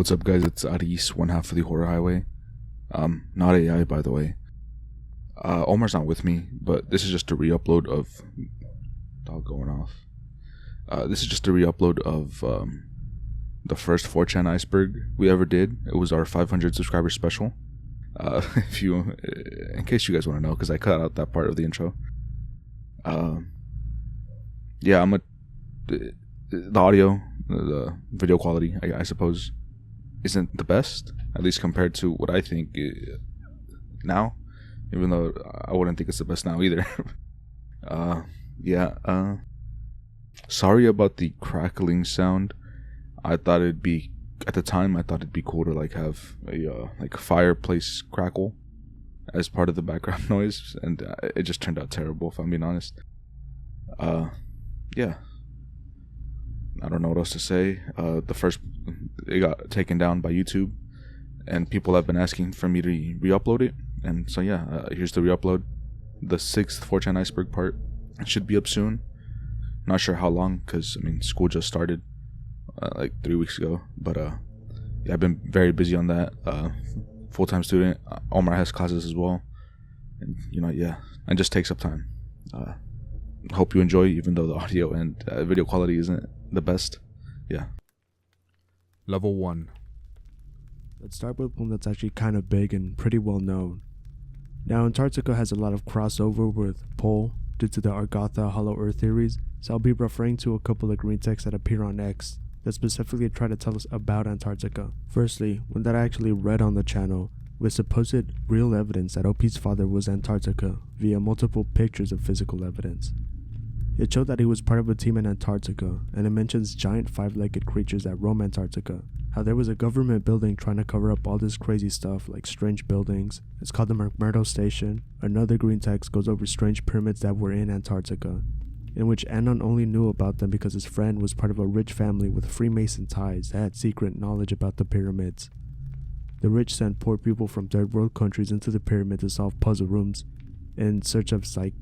what's up, guys? It's Aris, one half of the Horror Highway. Not AI, by the way. Omar's not with me, but this is just a re-upload of... Dog going off. This is just a re-upload of the first 4Chan ICEBERG we ever did. It was our 500 subscriber special. In case you guys want to know, because I cut out that part of the intro. Yeah, the audio, the video quality, I suppose, isn't the best, at least compared to what I think now, even though I wouldn't think it's the best now either. Sorry about the crackling sound. I thought it'd be, at the time, I thought it'd be cool to like have a fireplace crackle as part of the background noise, and it just turned out terrible, if I'm being honest. Yeah, I don't know what else to say. It got taken down by YouTube, and people have been asking for me to re-upload it, and so yeah, here's the re-upload. The 6th 4Chan ICEBERG part should be up soon. Not sure how long, because I mean school just started like 3 weeks ago, but yeah, I've been very busy on that. Full-time student. Omar has classes as well, and yeah, it just takes up time. Hope you enjoy, even though the audio and video quality isn't the best. Yeah. Level 1. Let's start with one that's actually kind of big and pretty well known. Now, Antarctica has a lot of crossover with Pole due to the Argotha Hollow Earth theories, so I'll be referring to a couple of green texts that appear on X that specifically try to tell us about Antarctica. Firstly, one that I actually read on the channel with supposed real evidence that OP's father was Antarctica via multiple pictures of physical evidence. It showed that he was part of a team in Antarctica, and it mentions giant 5-legged creatures that roam Antarctica. How there was a government building trying to cover up all this crazy stuff like strange buildings. It's called the McMurdo Station. Another green text goes over strange pyramids that were in Antarctica, in which Anon only knew about them because his friend was part of a rich family with Freemason ties that had secret knowledge about the pyramids. The rich sent poor people from third world countries into the pyramid to solve puzzle rooms in search of a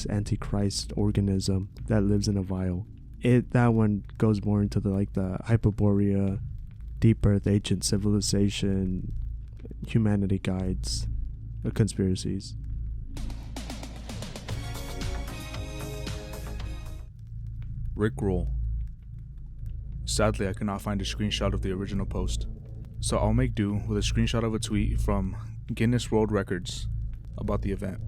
Antichrist organism that lives in a vial. That one goes more into the Hyperborea, Deep Earth, Ancient Civilization, Humanity Guides, conspiracies. Rickroll. Sadly, I could not find a screenshot of the original post, so I'll make do with a screenshot of a tweet from Guinness World Records about the event.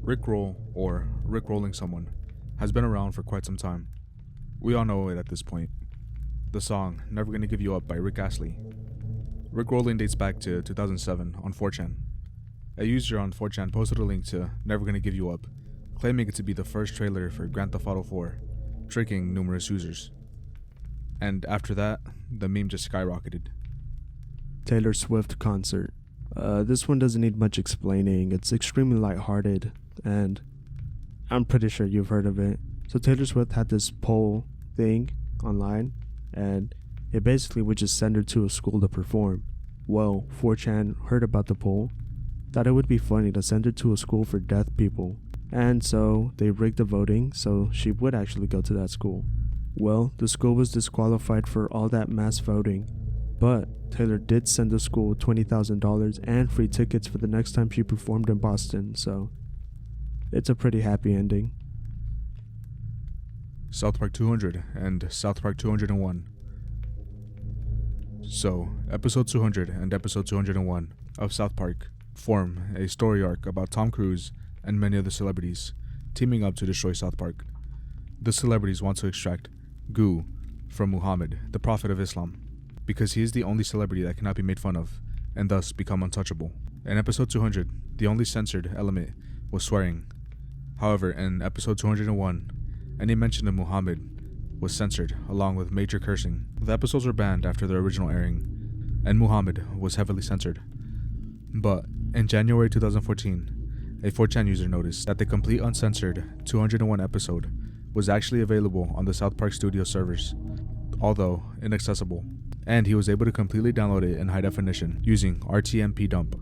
Rickroll, or rickrolling someone, has been around for quite some time. We all know it at this point. The song Never Gonna Give You Up by Rick Astley. Rickrolling dates back to 2007 on 4Chan. A user on 4Chan posted a link to Never Gonna Give You Up, claiming it to be the first trailer for Grand Theft Auto 4, tricking numerous users. And after that, the meme just skyrocketed. Taylor Swift concert. This one doesn't need much explaining. It's extremely lighthearted, and I'm pretty sure you've heard of it. So Taylor Swift had this poll thing online, and it basically would just send her to a school to perform. Well, 4Chan heard about the poll, thought it would be funny to send her to a school for deaf people, and so they rigged the voting so she would actually go to that school. Well, the school was disqualified for all that mass voting, but Taylor did send the school $20,000 and free tickets for the next time she performed in Boston, so it's a pretty happy ending. South Park 200 and South Park 201. So, episode 200 and episode 201 of South Park form a story arc about Tom Cruise and many other celebrities teaming up to destroy South Park. The celebrities want to extract goo from Muhammad, the Prophet of Islam, because he is the only celebrity that cannot be made fun of, and thus become untouchable. In episode 200, the only censored element was swearing. However, in episode 201, any mention of Muhammad was censored, along with major cursing. The episodes were banned after their original airing, and Muhammad was heavily censored. But in January 2014, a 4chan user noticed that the complete uncensored 201 episode was actually available on the South Park Studio servers, although inaccessible, and he was able to completely download it in high definition using RTMP dump.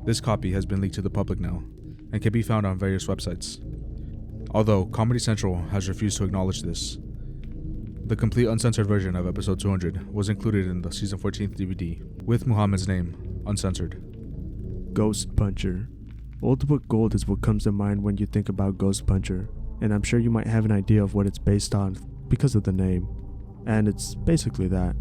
This copy has been leaked to the public now, and can be found on various websites. Although Comedy Central has refused to acknowledge this, The complete uncensored version of episode 200 was included in the season 14th DVD, with Muhammad's name uncensored. Ghost Puncher. Ultimate Gold is what comes to mind when you think about Ghost Puncher, and I'm sure you might have an idea of what it's based on because of the name. And it's basically that.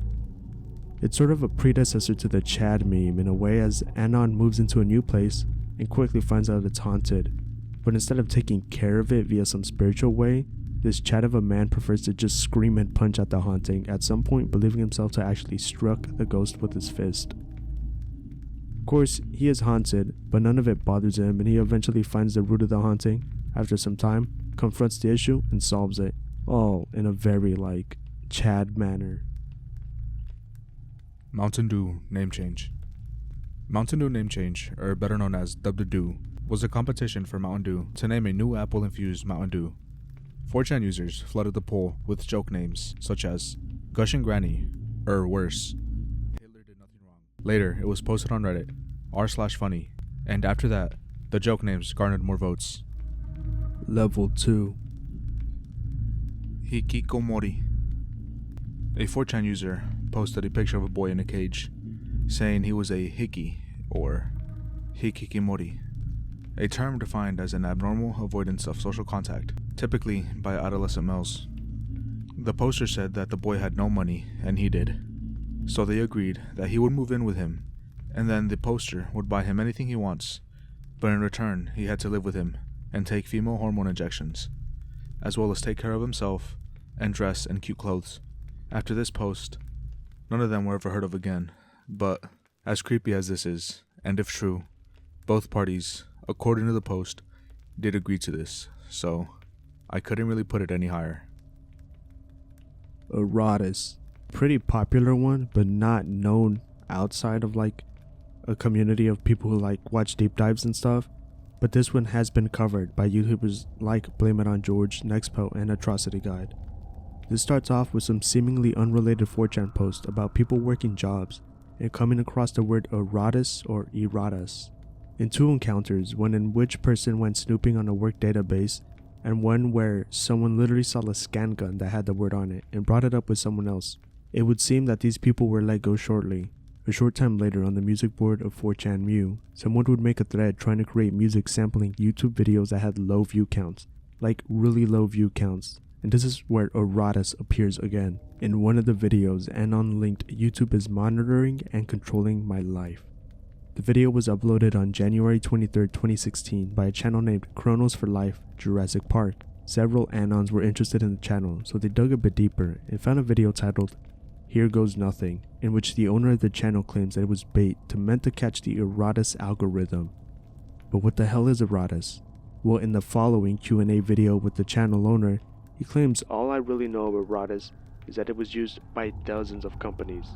It's sort of a predecessor to the Chad meme in a way, as Anon moves into a new place and quickly finds out it's haunted. But instead of taking care of it via some spiritual way, this Chad of a man prefers to just scream and punch at the haunting, at some point believing himself to actually struck the ghost with his fist. Of course, he is haunted, but none of it bothers him, and he eventually finds the root of the haunting, after some time, confronts the issue, and solves it. All in a very, Chad manner. Mountain Dew name change. Mountain Dew name change, or better known as Dub the Dew, was a competition for Mountain Dew to name a new apple-infused Mountain Dew. 4chan users flooded the poll with joke names such as Gushing Granny, or worse, Hitler did nothing wrong. Later, it was posted on Reddit, r/funny, and after that, the joke names garnered more votes. Level 2. Hikikomori. A 4chan user posted a picture of a boy in a cage, saying he was a hiki, or hikikimori, a term defined as an abnormal avoidance of social contact, typically by adolescent males. The poster said that the boy had no money, and he did. So they agreed that he would move in with him, and then the poster would buy him anything he wants, but in return he had to live with him and take female hormone injections, as well as take care of himself and dress in cute clothes. After this post, none of them were ever heard of again, but as creepy as this is, and if true, both parties, according to the post, did agree to this, so I couldn't really put it any higher. Erotis. Pretty popular one, but not known outside of a community of people who watch deep dives and stuff. But this one has been covered by YouTubers like Blame It On George, Nexpo, and Atrocity Guide. This starts off with some seemingly unrelated 4chan posts about people working jobs and coming across the word erotis or erotus in two encounters, one in which person went snooping on a work database and one where someone literally saw a scan gun that had the word on it and brought it up with someone else. It would seem that these people were let go shortly. A short time later, on the music board of 4chan Mew, someone would make a thread trying to create music sampling YouTube videos that had low view counts, really low view counts. And this is where erotis appears again. In one of the videos, Anon linked YouTube is monitoring and controlling my life. The video was uploaded on January 23, 2016 by a channel named Chronos for Life Jurassic Park. Several Anons were interested in the channel, so they dug a bit deeper and found a video titled Here Goes Nothing, in which the owner of the channel claims that it was bait meant to catch the erotis algorithm. But what the hell is erotis? Well, in the following Q&A video with the channel owner, he claims all I really know of erotis is that it was used by dozens of companies.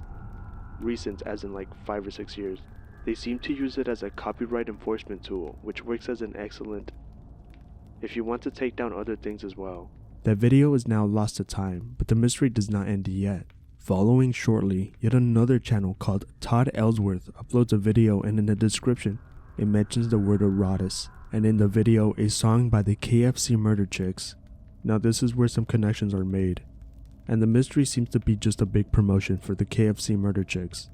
Recent as in 5 or 6 years. They seem to use it as a copyright enforcement tool, which works as an excellent if you want to take down other things as well. That video is now lost to time, but the mystery does not end yet. Following shortly, yet another channel called Todd Ellsworth uploads a video, and in the description, it mentions the word erotis, and in the video, a song by the KFC Murder Chicks. Now this is where some connections are made, and the mystery seems to be just a big promotion for the KFC Murder Chicks.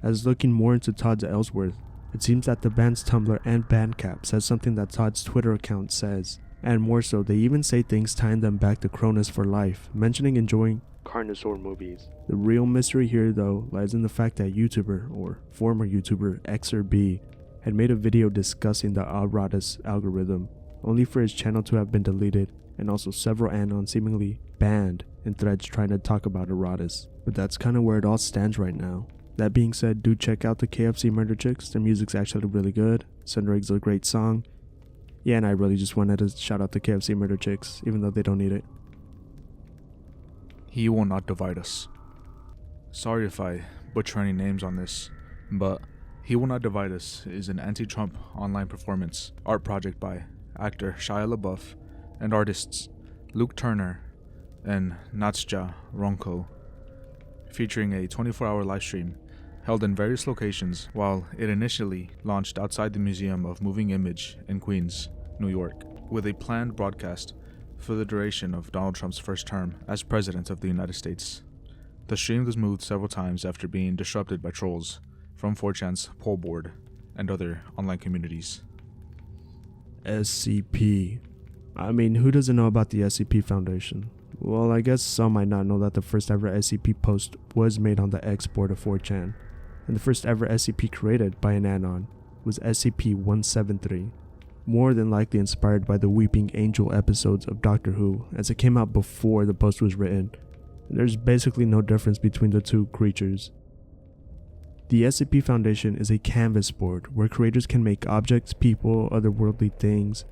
As looking more into Todd Ellsworth, it seems that the band's Tumblr and Bandcamp says something that Todd's Twitter account says, and more so, they even say things tying them back to Cronus for Life, mentioning enjoying Carnosaur movies. The real mystery here though lies in the fact that YouTuber, or former YouTuber XRB, had made a video discussing the erotis algorithm, only for his channel to have been deleted, and also several Anons seemingly banned in threads trying to talk about erotis. But that's kinda where it all stands right now. That being said, do check out the KFC Murder Chicks, their music's actually really good, Sunrig's a great song. Yeah, and I really just wanted to shout out the KFC Murder Chicks, even though they don't need it. He will not divide us. Sorry if I butcher any names on this, but He Will Not Divide Us is an anti-Trump online performance art project by actor Shia LaBeouf and artists Luke Turner and Natsja Ronko, featuring a 24-hour livestream held in various locations while it initially launched outside the Museum of Moving Image in Queens, New York, with a planned broadcast for the duration of Donald Trump's first term as President of the United States. The stream was moved several times after being disrupted by trolls from 4chan's poll board and other online communities. SCP. I mean, who doesn't know about the SCP Foundation? Well, I guess some might not know that the first ever SCP post was made on the X board of 4chan, and the first ever SCP created by an Anon was SCP-173, more than likely inspired by the Weeping Angel episodes of Doctor Who, as it came out before the post was written. There's basically no difference between the two creatures. The SCP Foundation is a canvas board where creators can make objects, people, otherworldly things,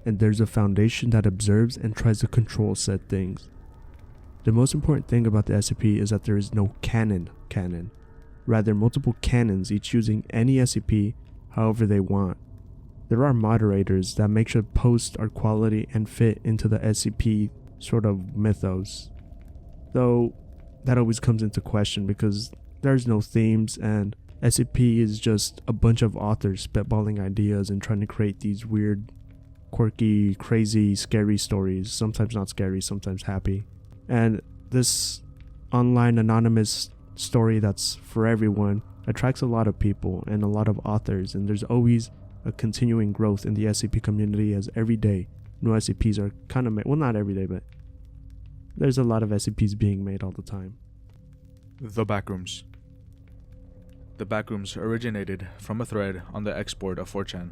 and there's a foundation that observes and tries to control said things. The most important thing about the SCP is that there is no canon, rather multiple canons, each using any SCP however they want. There are moderators that make sure posts are quality and fit into the SCP sort of mythos, though that always comes into question because there's no themes and SCP is just a bunch of authors spitballing ideas and trying to create these weird, quirky, crazy, scary stories, sometimes not scary, sometimes happy. And this online anonymous story that's for everyone attracts a lot of people and a lot of authors, and there's always a continuing growth in the SCP community as every day new SCPs are kind of made. Well, not every day, but there's a lot of SCPs being made all the time. The Backrooms. The Backrooms originated from a thread on the X board of 4chan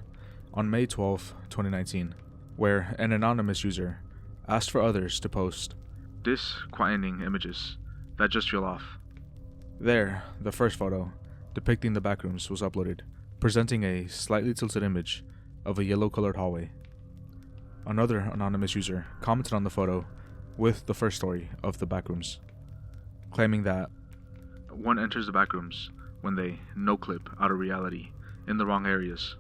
on May 12, 2019, where an anonymous user asked for others to post disquieting images that just feel off. There, the first photo depicting the Backrooms was uploaded, presenting a slightly tilted image of a yellow-colored hallway. Another anonymous user commented on the photo with the first story of the Backrooms, claiming that one enters the Backrooms when they no-clip out of reality in the wrong areas.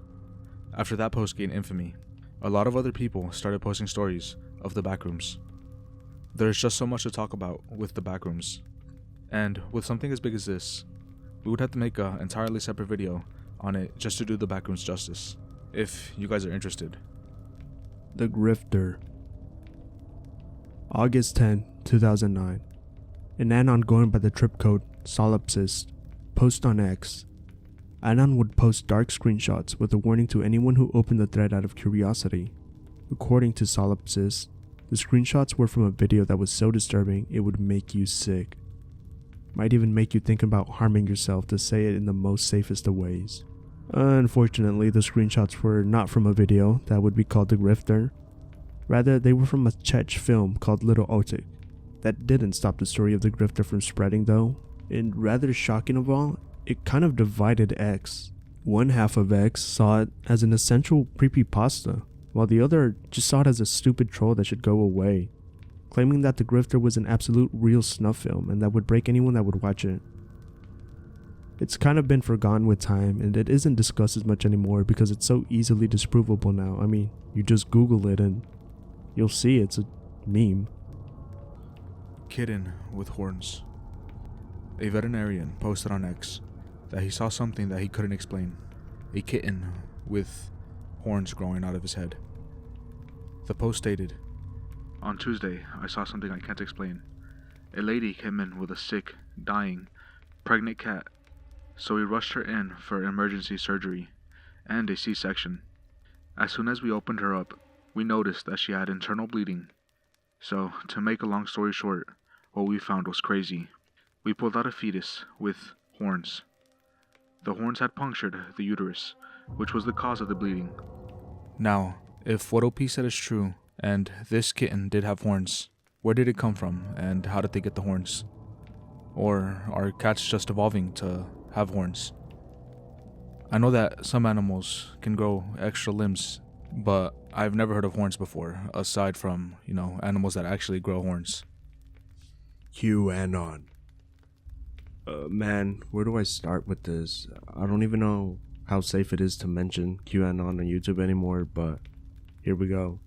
After that post gained infamy, a lot of other people started posting stories of the Backrooms. There's just so much to talk about with the Backrooms, and with something as big as this, we would have to make an entirely separate video on it just to do the Backrooms justice, if you guys are interested. The Grifter. August 10, 2009. An Anon going by the trip code Solipsist post on X. Anon would post dark screenshots with a warning to anyone who opened the thread out of curiosity. According to Solipsist, the screenshots were from a video that was so disturbing it would make you sick. Might even make you think about harming yourself, to say it in the most safest of ways. Unfortunately, the screenshots were not from a video that would be called The Grifter. Rather, they were from a Czech film called Little Otik. That didn't stop the story of the Grifter from spreading though, and rather shocking of all, it kind of divided X. One half of X saw it as an essential creepypasta, while the other just saw it as a stupid troll that should go away, claiming that the Grifter was an absolute real snuff film and that would break anyone that would watch it. It's kind of been forgotten with time, and it isn't discussed as much anymore because it's so easily disprovable now. I mean, you just Google it and you'll see it's a meme. Kitten with horns. A veterinarian posted on X that he saw something that he couldn't explain. A kitten with horns growing out of his head. The post stated, "On Tuesday, I saw something I can't explain. A lady came in with a sick, dying, pregnant cat, so we rushed her in for emergency surgery and a C-section. As soon as we opened her up, we noticed that she had internal bleeding. So, to make a long story short, what we found was crazy. We pulled out a fetus with horns. The horns had punctured the uterus, which was the cause of the bleeding." Now, if what OP said is true, and this kitten did have horns, where did it come from, and how did they get the horns? Or are cats just evolving to have horns? I know that some animals can grow extra limbs, but I've never heard of horns before, aside from, animals that actually grow horns. QAnon. Man, where do I start with this? I don't even know how safe it is to mention QAnon on YouTube anymore, but here we go.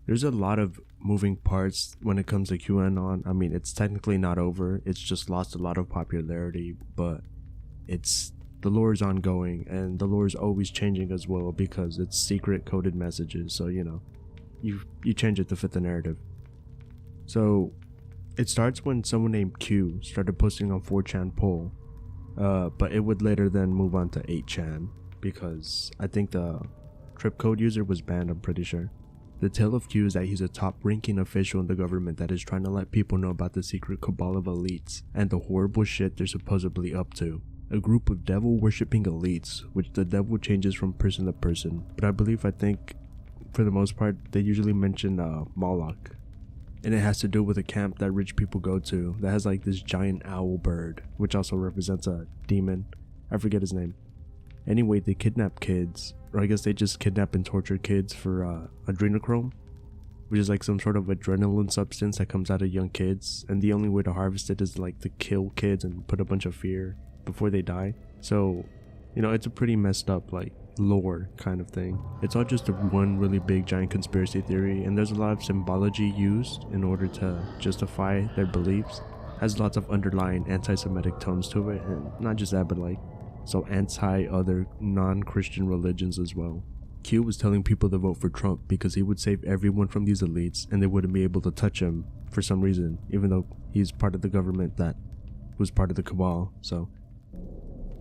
There's a lot of moving parts when it comes to QAnon. I mean, it's technically not over. It's just lost a lot of popularity, but the lore is ongoing, and the lore is always changing as well because it's secret coded messages, so you change it to fit the narrative. So it starts when someone named Q started posting on 4chan poll, but it would later then move on to 8chan because I think the trip code user was banned, I'm pretty sure. The tale of Q is that he's a top-ranking official in the government that is trying to let people know about the secret cabal of elites and the horrible shit they're supposedly up to. A group of devil-worshipping elites, which the devil changes from person to person, but I think, for the most part, they usually mention Moloch. And it has to do with a camp that rich people go to that has like this giant owl bird, which also represents a demon. I forget his name. Anyway, they kidnap kids, or I guess they just kidnap and torture kids for adrenochrome, which is like some sort of adrenaline substance that comes out of young kids, and the only way to harvest it is like to kill kids and put a bunch of fear before they die. So, you know, it's a pretty messed up like lore kind of thing. It's all just one really big giant conspiracy theory, and there's a lot of symbology used in order to justify their beliefs. Has lots of underlying anti-Semitic tones to it, and not just that, but like so anti-other non-Christian religions as well. Q was telling people to vote for Trump because he would save everyone from these elites and they wouldn't be able to touch him for some reason, even though he's part of the government that was part of the cabal. So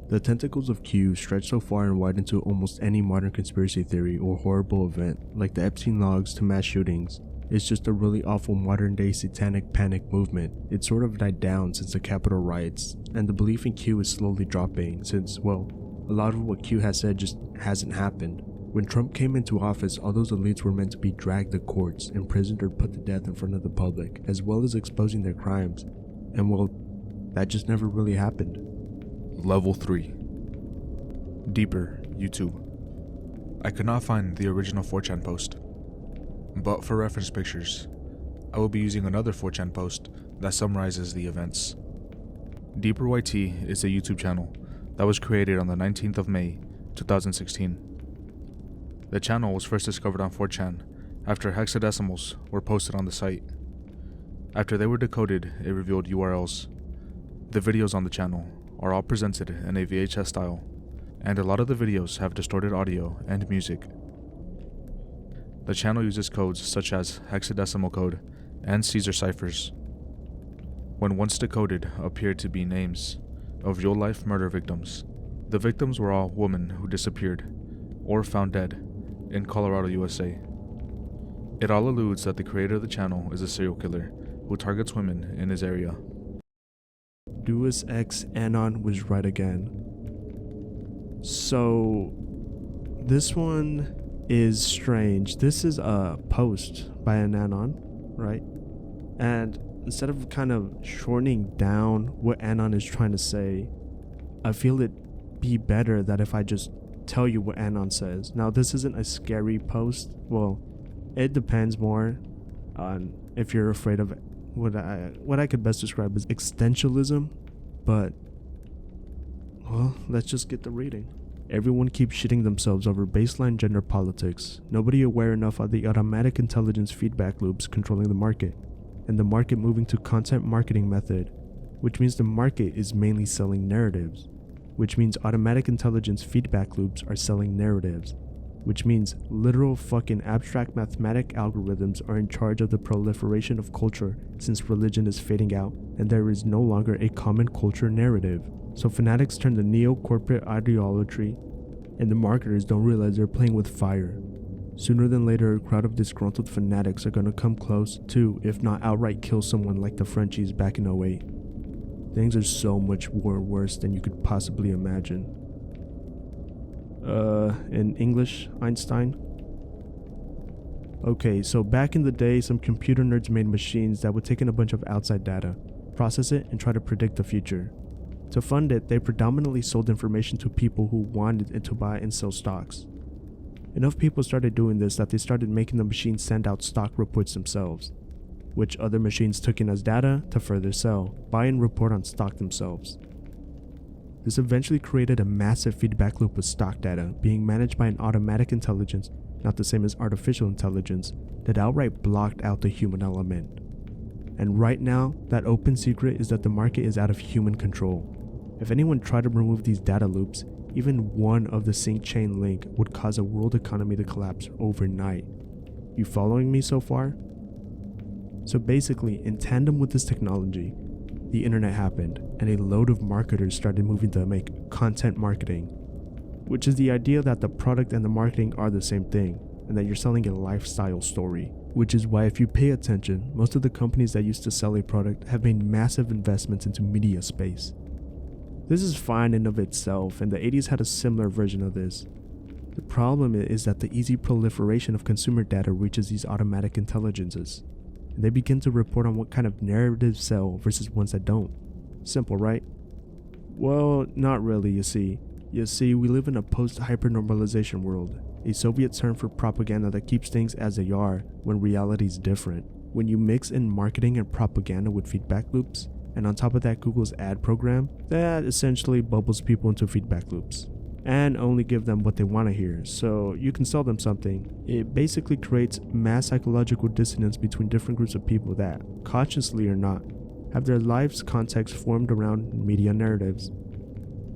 the tentacles of Q stretch so far and wide into almost any modern conspiracy theory or horrible event, like the Epstein logs to mass shootings. It's just a really awful modern day satanic panic movement. It sort of died down since the Capitol riots, and the belief in Q is slowly dropping since, well, a lot of what Q has said just hasn't happened. When Trump came into office, all those elites were meant to be dragged to courts, imprisoned, or put to death in front of the public, as well as exposing their crimes. And well, that just never really happened. Level 3. Deeper, YouTube. I could not find the original 4chan post, but for reference pictures, I will be using another 4chan post that summarizes the events. Deeper YT is a YouTube channel that was created on the 19th of May, 2016. The channel was first discovered on 4chan after hexadecimals were posted on the site. After they were decoded, it revealed URLs. The videos on the channel are all presented in a VHS style, and a lot of the videos have distorted audio and music. The channel uses codes such as hexadecimal code and Caesar ciphers. When once decoded, appeared to be names of real-life murder victims. The victims were all women who disappeared or found dead in Colorado, USA. It all alludes that the creator of the channel is a serial killer who targets women in his area. Deus Ex Anon was right again. So this one is strange. This is a post by an Anon, right? And instead of kind of shortening down what Anon is trying to say, I feel it'd be better that if I just tell you what Anon says. Now, this isn't a scary post. Well, it depends more on if you're afraid of what I could best describe as existentialism, but well, let's just get the reading. Everyone keeps shitting themselves over baseline gender politics, nobody aware enough of the automatic intelligence feedback loops controlling the market, and the market moving to content marketing method, which means the market is mainly selling narratives, which means automatic intelligence feedback loops are selling narratives, which means literal fucking abstract mathematic algorithms are in charge of the proliferation of culture since religion is fading out and there is no longer a common culture narrative. So fanatics turn to neo-corporate ideology and the marketers don't realize they're playing with fire. Sooner than later, a crowd of disgruntled fanatics are gonna come close to, if not outright kill someone like the Frenchies back in 08. Things are so much more worse than you could possibly imagine. In English, Einstein? Okay, so back in the day, some computer nerds made machines that would take in a bunch of outside data, process it, and try to predict the future. To fund it, they predominantly sold information to people who wanted it to buy and sell stocks. Enough people started doing this that they started making the machines send out stock reports themselves, which other machines took in as data to further sell, buy and report on stock themselves. This eventually created a massive feedback loop of stock data being managed by an automatic intelligence, not the same as artificial intelligence, that outright blocked out the human element. And right now, that open secret is that the market is out of human control. If anyone tried to remove these data loops, even one of the sync chain link would cause a world economy to collapse overnight. You following me so far? So basically, in tandem with this technology, the internet happened, and a load of marketers started moving to make content marketing, which is the idea that the product and the marketing are the same thing, and that you're selling a lifestyle story. Which is why if you pay attention, most of the companies that used to sell a product have made massive investments into media space. This is fine in of itself, and the 80s had a similar version of this. The problem is that the easy proliferation of consumer data reaches these automatic intelligences, and they begin to report on what kind of narratives sell versus ones that don't. Simple, right? Well, not really, you see. We live in a post-hypernormalization world, a Soviet term for propaganda that keeps things as they are when reality is different. When you mix in marketing and propaganda with feedback loops, and on top of that Google's ad program, that essentially bubbles people into feedback loops, and only give them what they want to hear, so you can sell them something. It basically creates mass psychological dissonance between different groups of people that, consciously or not, have their lives' context formed around media narratives.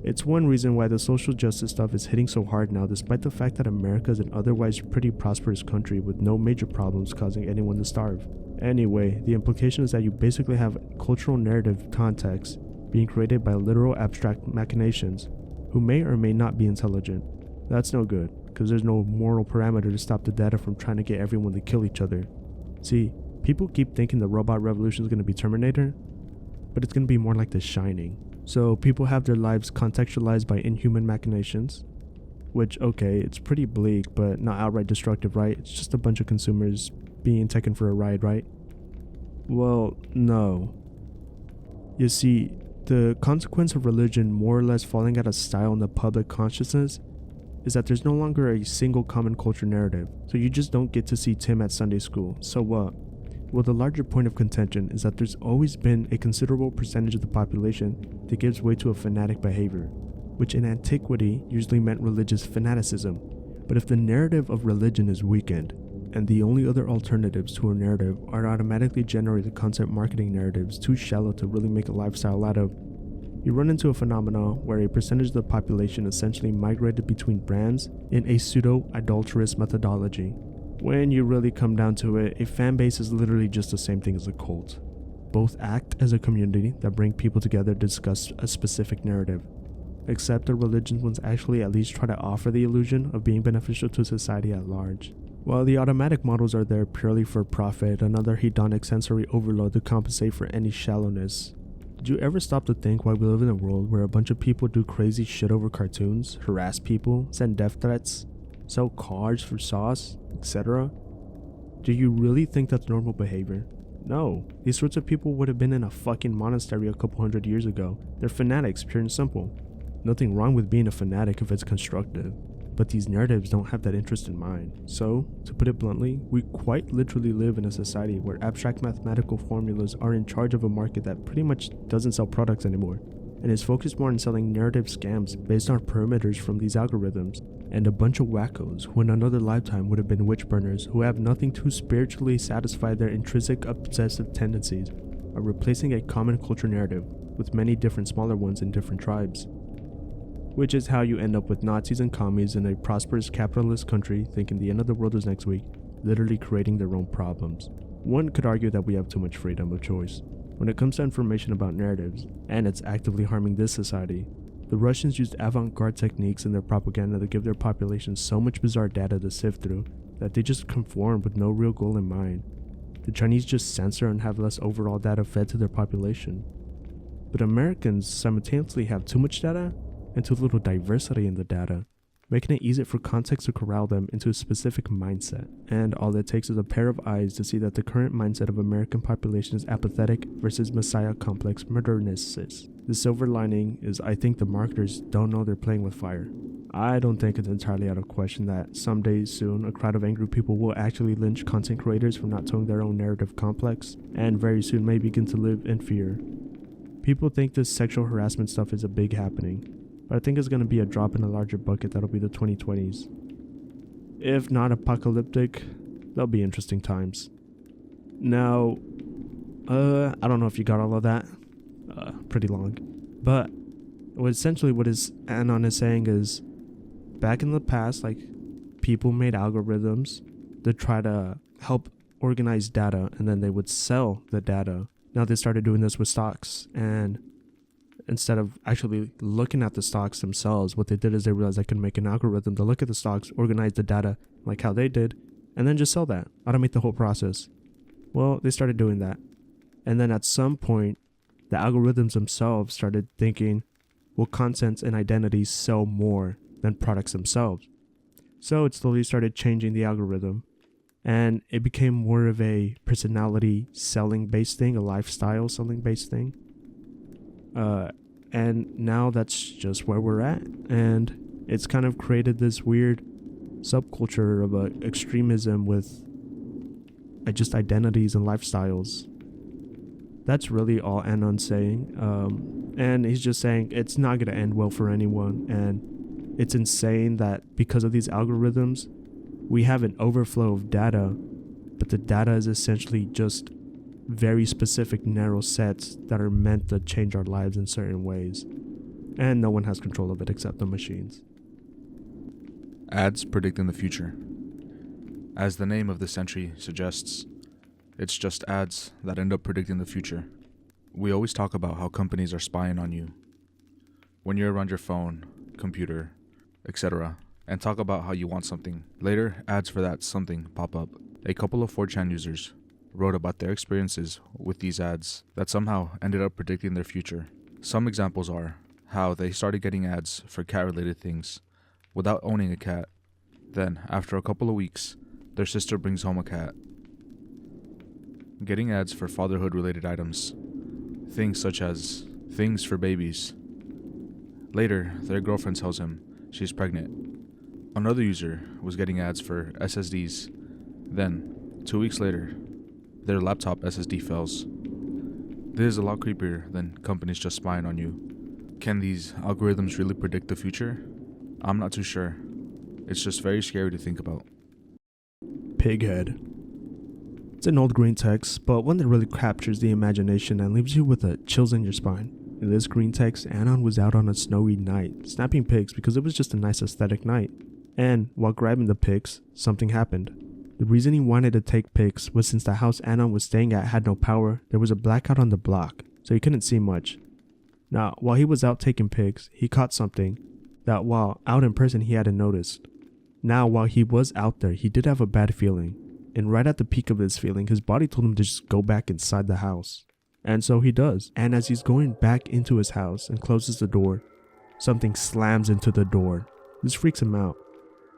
It's one reason why the social justice stuff is hitting so hard now, despite the fact that America is an otherwise pretty prosperous country with no major problems causing anyone to starve. Anyway, the implication is that you basically have cultural narrative context being created by literal abstract machinations who may or may not be intelligent. That's no good, because there's no moral parameter to stop the data from trying to get everyone to kill each other. See, people keep thinking the robot revolution is going to be Terminator, but it's going to be more like The Shining. So people have their lives contextualized by inhuman machinations, which, okay, it's pretty bleak, but not outright destructive, right? It's just a bunch of consumers being taken for a ride, right? Well, no. You see, the consequence of religion more or less falling out of style in the public consciousness is that there's no longer a single common culture narrative, so you just don't get to see Tim at Sunday school. So what? Well, the larger point of contention is that there's always been a considerable percentage of the population that gives way to a fanatic behavior, which in antiquity usually meant religious fanaticism. But if the narrative of religion is weakened, and the only other alternatives to a narrative are automatically generated content marketing narratives too shallow to really make a lifestyle out of, you run into a phenomenon where a percentage of the population essentially migrated between brands in a pseudo-idolatrous methodology. When you really come down to it, a fan base is literally just the same thing as a cult. Both act as a community that bring people together to discuss a specific narrative, except the religious ones actually at least try to offer the illusion of being beneficial to society at large. While the automatic models are there purely for profit, another hedonic sensory overload to compensate for any shallowness. Did you ever stop to think why we live in a world where a bunch of people do crazy shit over cartoons, harass people, send death threats, sell cars for sauce, etc.? Do you really think that's normal behavior? No, these sorts of people would have been in a fucking monastery a couple hundred years ago. They're fanatics, pure and simple. Nothing wrong with being a fanatic if it's constructive, but these narratives don't have that interest in mind. So, to put it bluntly, we quite literally live in a society where abstract mathematical formulas are in charge of a market that pretty much doesn't sell products anymore, and is focused more on selling narrative scams based on parameters from these algorithms. And a bunch of wackos who in another lifetime would have been witch burners who have nothing to spiritually satisfy their intrinsic obsessive tendencies are replacing a common culture narrative with many different smaller ones in different tribes. Which is how you end up with Nazis and commies in a prosperous capitalist country thinking the end of the world is next week, literally creating their own problems. One could argue that we have too much freedom of choice when it comes to information about narratives, and it's actively harming this society. The Russians used avant-garde techniques in their propaganda to give their population so much bizarre data to sift through that they just conform with no real goal in mind. The Chinese just censor and have less overall data fed to their population. But Americans simultaneously have too much data and too little diversity in the data, making it easier for context to corral them into a specific mindset. And all it takes is a pair of eyes to see that the current mindset of American population is apathetic versus messiah complex murdernesses. The silver lining is I think the marketers don't know they're playing with fire. I don't think it's entirely out of question that someday soon a crowd of angry people will actually lynch content creators for not towing their own narrative complex, and very soon may begin to live in fear. People think this sexual harassment stuff is a big happening, but I think it's going to be a drop in a larger bucket that'll be the 2020s. If not apocalyptic, they'll be interesting times. Now, I don't know if you got all of that. Pretty long. But what is Anon is saying is, back in the past, like, people made algorithms to try to help organize data, and then they would sell the data. Now they started doing this with stocks, and instead of actually looking at the stocks themselves, what they did is they realized they could make an algorithm to look at the stocks, organize the data like how they did, and then just sell that, automate the whole process. Well, they started doing that. And then at some point, the algorithms themselves started thinking, well, contents and identities sell more than products themselves. So it slowly started changing the algorithm, and it became more of a personality selling based thing, a lifestyle selling based thing. And now that's just where we're at. And it's kind of created this weird subculture of extremism with just identities and lifestyles. That's really all Anon's saying. And he's just saying it's not going to end well for anyone. And it's insane that because of these algorithms, we have an overflow of data, but the data is essentially just very specific narrow sets that are meant to change our lives in certain ways. And no one has control of it except the machines. Ads predicting the future. As the name of this entry suggests, it's just ads that end up predicting the future. We always talk about how companies are spying on you when you're around your phone, computer, etc., and talk about how you want something. Later, ads for that something pop up. A couple of 4chan users wrote about their experiences with these ads that somehow ended up predicting their future. Some examples are how they started getting ads for cat-related things without owning a cat. Then, after a couple of weeks, their sister brings home a cat. Getting ads for fatherhood-related items. Things such as things for babies. Later, their girlfriend tells him she's pregnant. Another user was getting ads for SSDs. Then, 2 weeks later, their laptop SSD fails. This is a lot creepier than companies just spying on you. Can these algorithms really predict the future? I'm not too sure. It's just very scary to think about. Pighead. It's an old green text, but one that really captures the imagination and leaves you with a chills in your spine. In this green text, Anon was out on a snowy night, snapping pics because it was just a nice aesthetic night. And while grabbing the pics, something happened. The reason he wanted to take pics was since the house Anon was staying at had no power, there was a blackout on the block, so he couldn't see much. Now, while he was out taking pics, he caught something that while out in person he hadn't noticed. Now, while he was out there, he did have a bad feeling, and right at the peak of his feeling, his body told him to just go back inside the house. And so he does, and as he's going back into his house and closes the door, something slams into the door. This freaks him out,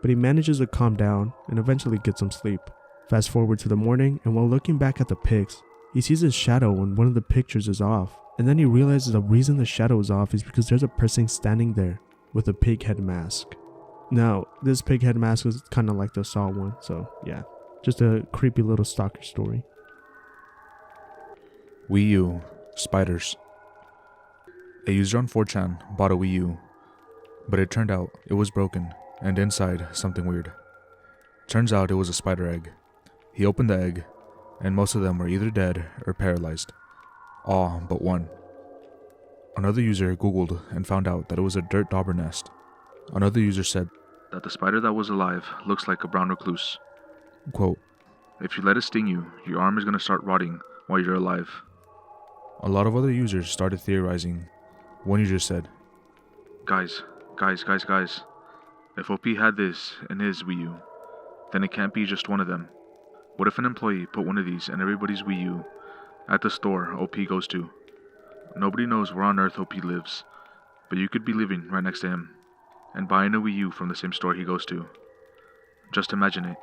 but he manages to calm down and eventually gets some sleep. Fast forward to the morning, and while looking back at the pics, he sees his shadow when one of the pictures is off, and then he realizes the reason the shadow is off is because there's a person standing there with a pig head mask. Now, this pig head mask was kind of like the Saw one, so yeah, just a creepy little stalker story. Wii U spiders. A user on 4chan bought a Wii U, but it turned out it was broken, and inside something weird. Turns out it was a spider egg. He opened the egg, and most of them were either dead or paralyzed. All but one. Another user googled and found out that it was a dirt dauber nest. Another user said that the spider that was alive looks like a brown recluse. Quote, "If you let it sting you, your arm is going to start rotting while you're alive." A lot of other users started theorizing. One user said, Guys. If OP had this in his Wii U, then it can't be just one of them. What if an employee put one of these in everybody's Wii U at the store OP goes to? Nobody knows where on earth OP lives, but you could be living right next to him and buying a Wii U from the same store he goes to. Just imagine it.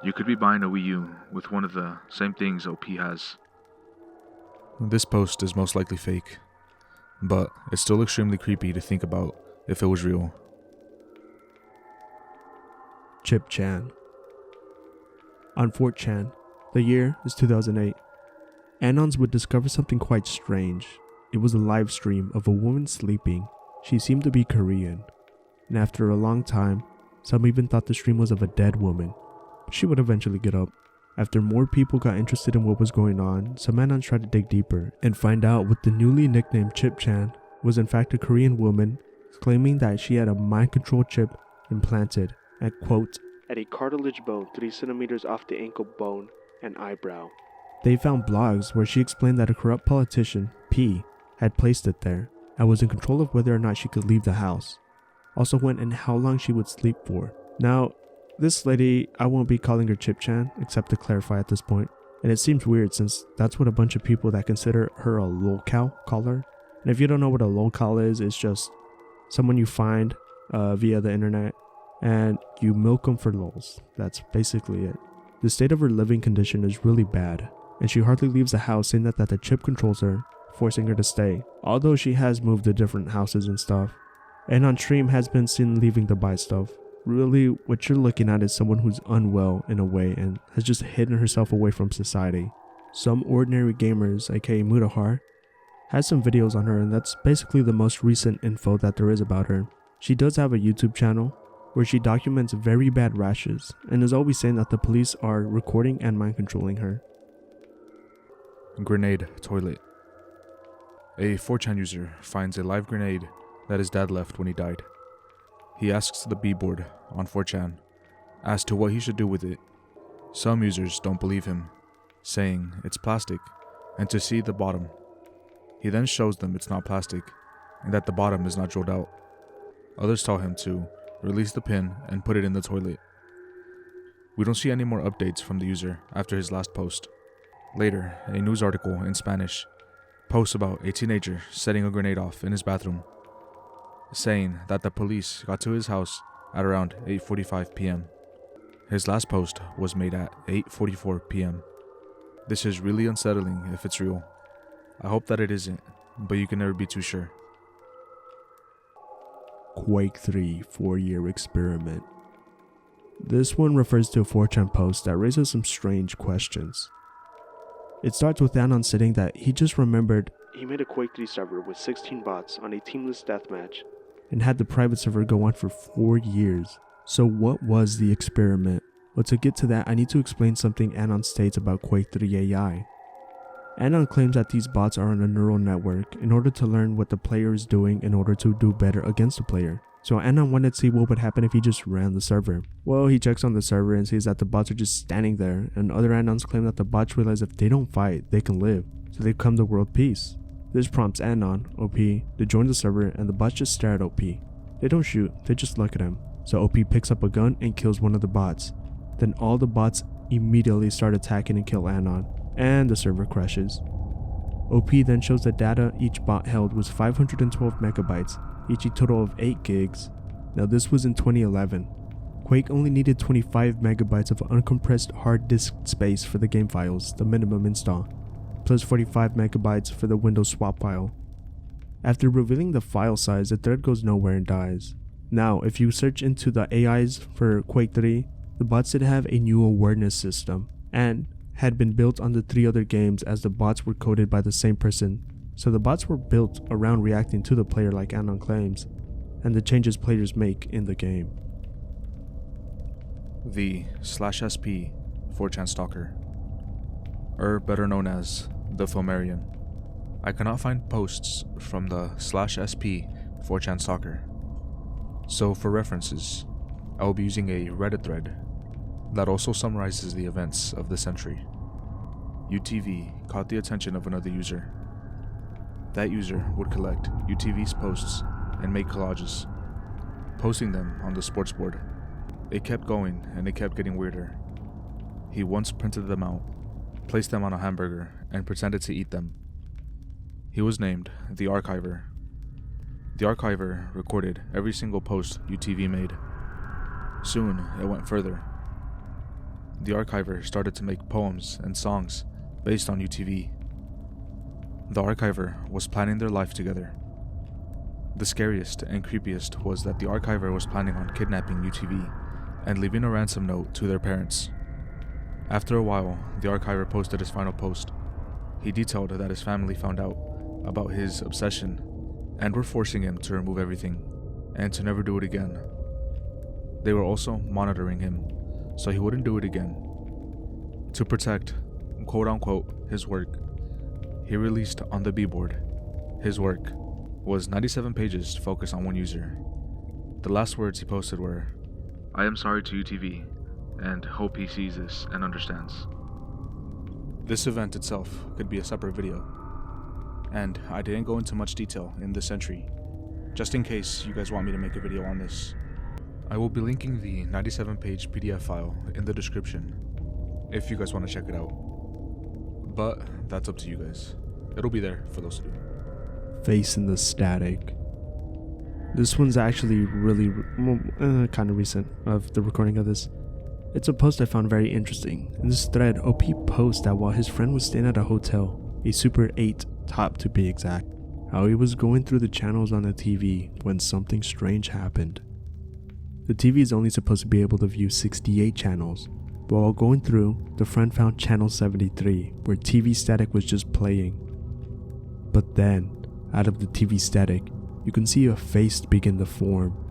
You could be buying a Wii U with one of the same things OP has. This post is most likely fake, but it's still extremely creepy to think about if it was real. Chip Chan. On 4chan, the year is 2008. Anons would discover something quite strange. It was a live stream of a woman sleeping. She seemed to be Korean, and after a long time, some even thought the stream was of a dead woman, but she would eventually get up. After more people got interested in what was going on, some Anons tried to dig deeper and find out what the newly nicknamed Chip Chan was in fact a Korean woman claiming that she had a mind control chip implanted at, quote, at a cartilage bone 3 centimeters off the ankle bone and eyebrow. They found blogs where she explained that a corrupt politician, P, had placed it there and was in control of whether or not she could leave the house. Also when and how long she would sleep for. Now, this lady, I won't be calling her Chip-chan, except to clarify at this point. And it seems weird since that's what a bunch of people that consider her a lolcow call her. And if you don't know what a lolcow is, it's just someone you find via the internet and you milk them for lols. That's basically it. The state of her living condition is really bad, and she hardly leaves the house, saying that the chip controls her, forcing her to stay, although she has moved to different houses and stuff. And on stream has been seen leaving to buy stuff. Really, what you're looking at is someone who's unwell in a way and has just hidden herself away from society. Some ordinary gamers, aka Mutahar, has some videos on her, and that's basically the most recent info that there is about her. She does have a YouTube channel where she documents very bad rashes and is always saying that the police are recording and mind controlling her. Grenade toilet. A 4chan user finds a live grenade that his dad left when he died. He asks the B-board on 4chan as to what he should do with it. Some users don't believe him, saying it's plastic and to see the bottom. He then shows them it's not plastic and that the bottom is not drilled out. Others tell him to release the pin and put it in the toilet. We don't see any more updates from the user after his last post. Later, a news article in Spanish posts about a teenager setting a grenade off in his bathroom, saying that the police got to his house at around 8:45 p.m. His last post was made at 8:44 p.m. This is really unsettling if it's real. I hope that it isn't, but you can never be too sure. Quake 3 4-year experiment. This one refers to a 4chan post that raises some strange questions. It starts with Anon stating that he just remembered he made a Quake 3 server with 16 bots on a teamless deathmatch and had the private server go on for 4 years. So what was the experiment? Well, to get to that, I need to explain something Anon states about Quake 3 AI. Anon claims that these bots are on a neural network in order to learn what the player is doing in order to do better against the player. So Anon wanted to see what would happen if he just ran the server. Well, he checks on the server and sees that the bots are just standing there, and other Anons claim that the bots realize if they don't fight, they can live, so they come to world peace. This prompts Anon, OP, to join the server, and the bots just stare at OP. They don't shoot, they just look at him. So OP picks up a gun and kills one of the bots. Then all the bots immediately start attacking and kill Anon, and the server crashes. OP then shows the data each bot held was 512 megabytes, each a total of 8 gigs. Now this was in 2011. Quake only needed 25 megabytes of uncompressed hard disk space for the game files, the minimum install, plus 45 megabytes for the Windows swap file. After revealing the file size, the thread goes nowhere and dies. Now, if you search into the AIs for Quake 3, the bots did have a new awareness system, and had been built on the 3 other games as the bots were coded by the same person. So the bots were built around reacting to the player like Anon claims, and the changes players make in the game. The /SP 4chan stalker, or better known as the Fomarian. I cannot find posts from the /SP 4chan stalker, so for references, I will be using a Reddit thread that also summarizes the events of the century. UTV caught the attention of another user. That user would collect UTV's posts and make collages, posting them on the sports board. It kept going and it kept getting weirder. He once printed them out, placed them on a hamburger, and pretended to eat them. He was named the Archiver. The Archiver recorded every single post UTV made. Soon, it went further. The Archiver started to make poems and songs based on UTV. The Archiver was planning their life together. The scariest and creepiest was that the Archiver was planning on kidnapping UTV and leaving a ransom note to their parents. After a while, the Archiver posted his final post. He detailed that his family found out about his obsession and were forcing him to remove everything and to never do it again. They were also monitoring him so he wouldn't do it again. To protect, quote-unquote, his work, he released on the B-board. His work was 97 pages to focus on one user. The last words he posted were, "I am sorry to UTV, and hope he sees this and understands." This event itself could be a separate video, and I didn't go into much detail in this entry, just in case you guys want me to make a video on this. I will be linking the 97-page PDF file in the description if you guys want to check it out, but that's up to you guys. It'll be there for those to do. Face in the Static. This one's actually really kind of recent of the recording of this. It's a post I found very interesting. In this thread, OP posts that while his friend was staying at a hotel, a Super 8 top to be exact, how he was going through the channels on the TV when something strange happened. The TV is only supposed to be able to view 68 channels, but while going through, the friend found channel 73 where TV static was just playing. But then, out of the TV static, you can see a face begin to form.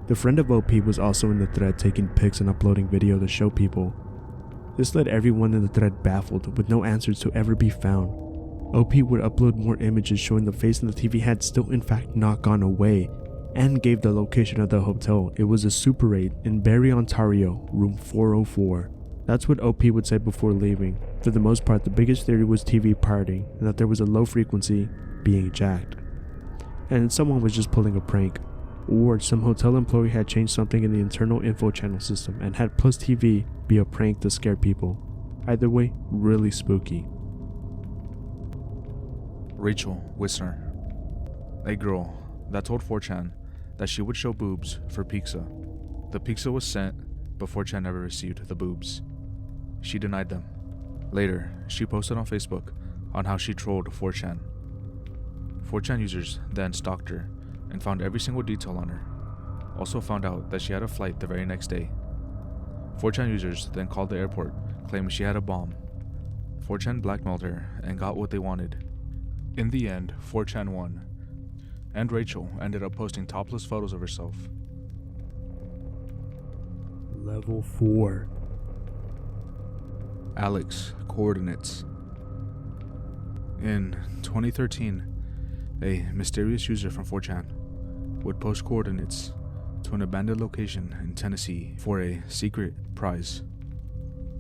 The friend of OP was also in the thread taking pics and uploading video to show people. This led everyone in the thread baffled with no answers to ever be found. OP would upload more images showing the face in the TV had still in fact not gone away, and gave the location of the hotel. It was a Super 8 in Barrie, Ontario, room 404. That's what OP would say before leaving. For the most part, the biggest theory was TV parting, and that there was a low frequency being jacked. And someone was just pulling a prank, or some hotel employee had changed something in the internal info channel system and had Plus TV be a prank to scare people. Either way, really spooky. Rachel Wisner, a girl that told 4Chan that she would show boobs for pizza. The pizza was sent, but 4Chan never received the boobs. She denied them. Later, she posted on Facebook on how she trolled 4Chan. 4Chan users then stalked her and found every single detail on her. Also found out that she had a flight the very next day. 4Chan users then called the airport, claiming she had a bomb. 4Chan blackmailed her and got what they wanted. In the end, 4Chan won, and Rachel ended up posting topless photos of herself. Level 4. Alex Coordinates. In 2013, a mysterious user from 4Chan would post coordinates to an abandoned location in Tennessee for a secret prize.